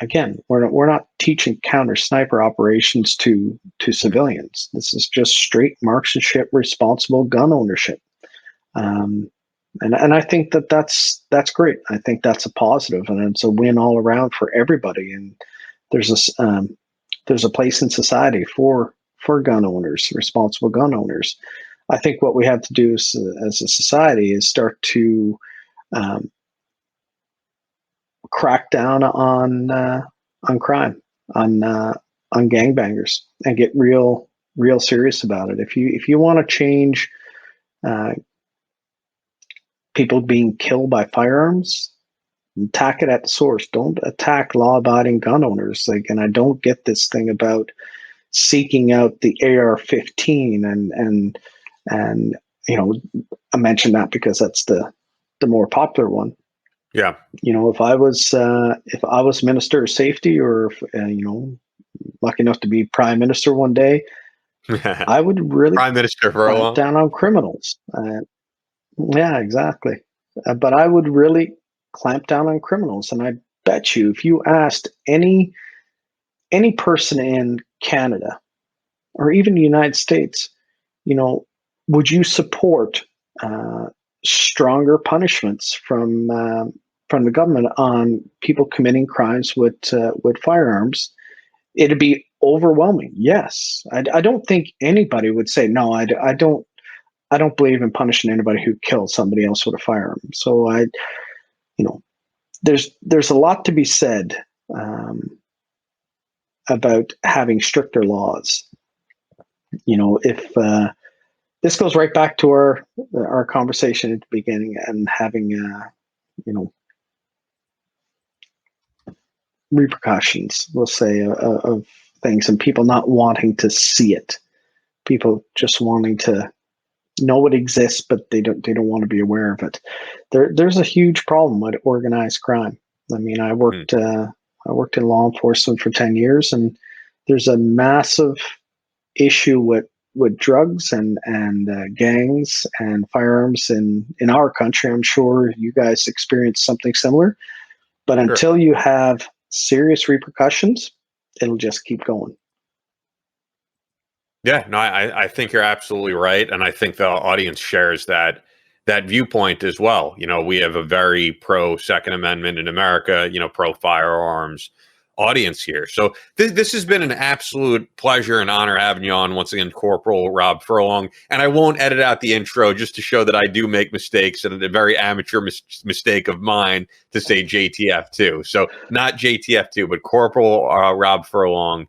again, we're not teaching counter sniper operations to civilians. This is just straight marksmanship, responsible gun ownership. And I think that's great. I think that's a positive, and it's a win all around for everybody. And there's a place in society for gun owners, responsible gun owners. I think what we have to do as a society is start to crack down on crime, on gangbangers, and get real serious about it. If you want to change people being killed by firearms, attack it at the source. Don't attack law-abiding gun owners. Like, and I don't get this thing about seeking out the AR-15 and I mentioned that because that's the more popular one. Yeah. If I was Minister of Safety, or lucky enough to be Prime Minister one day, I would really Prime Minister Furlong down on criminals. Yeah, exactly. But I would really clamp down on criminals, and I bet you, if you asked any person in Canada or even the United States, would you support stronger punishments from the government on people committing crimes with firearms? It'd be overwhelming. Yes, I don't think anybody would say no. I don't believe in punishing anybody who kills somebody else with a firearm. So there's a lot to be said about having stricter laws. If this goes right back to our conversation at the beginning, and having repercussions, we'll say, of things, and people not wanting to see it, people just wanting to know it exists, but they don't want to be aware of it. There's a huge problem with organized crime. I mean, I worked in law enforcement for 10 years, and there's a massive issue with drugs and gangs and firearms in our country. I'm sure you guys experience something similar, but until you have serious repercussions, it'll just keep going. Yeah, no, I think you're absolutely right, and I think the audience shares that viewpoint as well. We have a very pro Second Amendment in America, pro firearms audience here. So this has been an absolute pleasure and honor having you on once again, Corporal Rob Furlong. And I won't edit out the intro just to show that I do make mistakes, and a very amateur mistake of mine to say JTF2. So not JTF2, but Corporal Rob Furlong.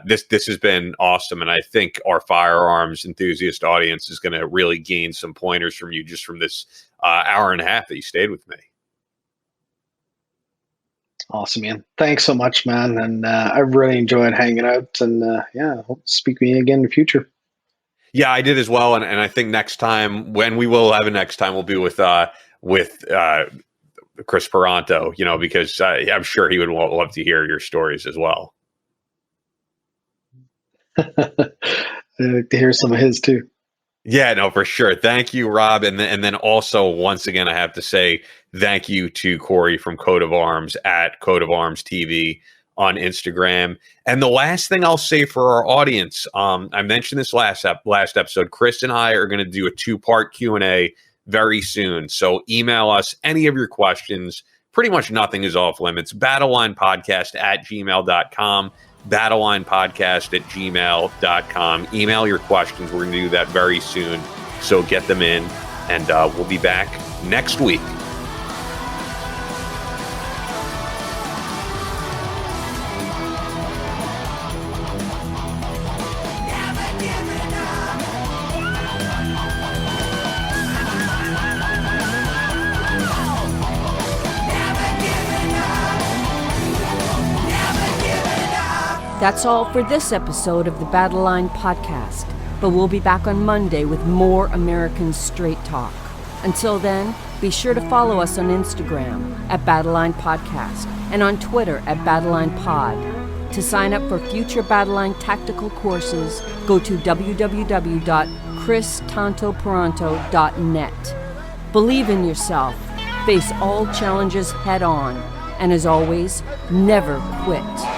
This has been awesome, and I think our firearms enthusiast audience is going to really gain some pointers from you just from this hour and a half that you stayed with me. Awesome, man. Thanks so much, man. And I really enjoyed hanging out, and hope to speak with you again in the future. Yeah, I did as well, and I think next time, when we will have a next time, will be with Chris Peranto. Because I'm sure he would love to hear your stories as well. To hear some of his too. Yeah, no, for sure. Thank you, Rob. And then also, once again, I have to say thank you to Corey from Code of Arms at Code of Arms TV on Instagram. And the last thing I'll say for our audience, I mentioned this last episode, Chris and I are going to do a 2-part Q&A very soon. So email us any of your questions. Pretty much nothing is off limits. battlelinepodcast@gmail.com. battlelinepodcast@gmail.com. Email your questions. We're going to do that very soon. So get them in, and we'll be back next week. That's all for this episode of the Battleline podcast, but we'll be back on Monday with more American Straight Talk. Until then, be sure to follow us on Instagram at Battleline Podcast and on Twitter at Battleline Pod. To sign up for future Battleline tactical courses, go to www.christantoperanto.net. Believe in yourself. Face all challenges head on. And as always, never quit.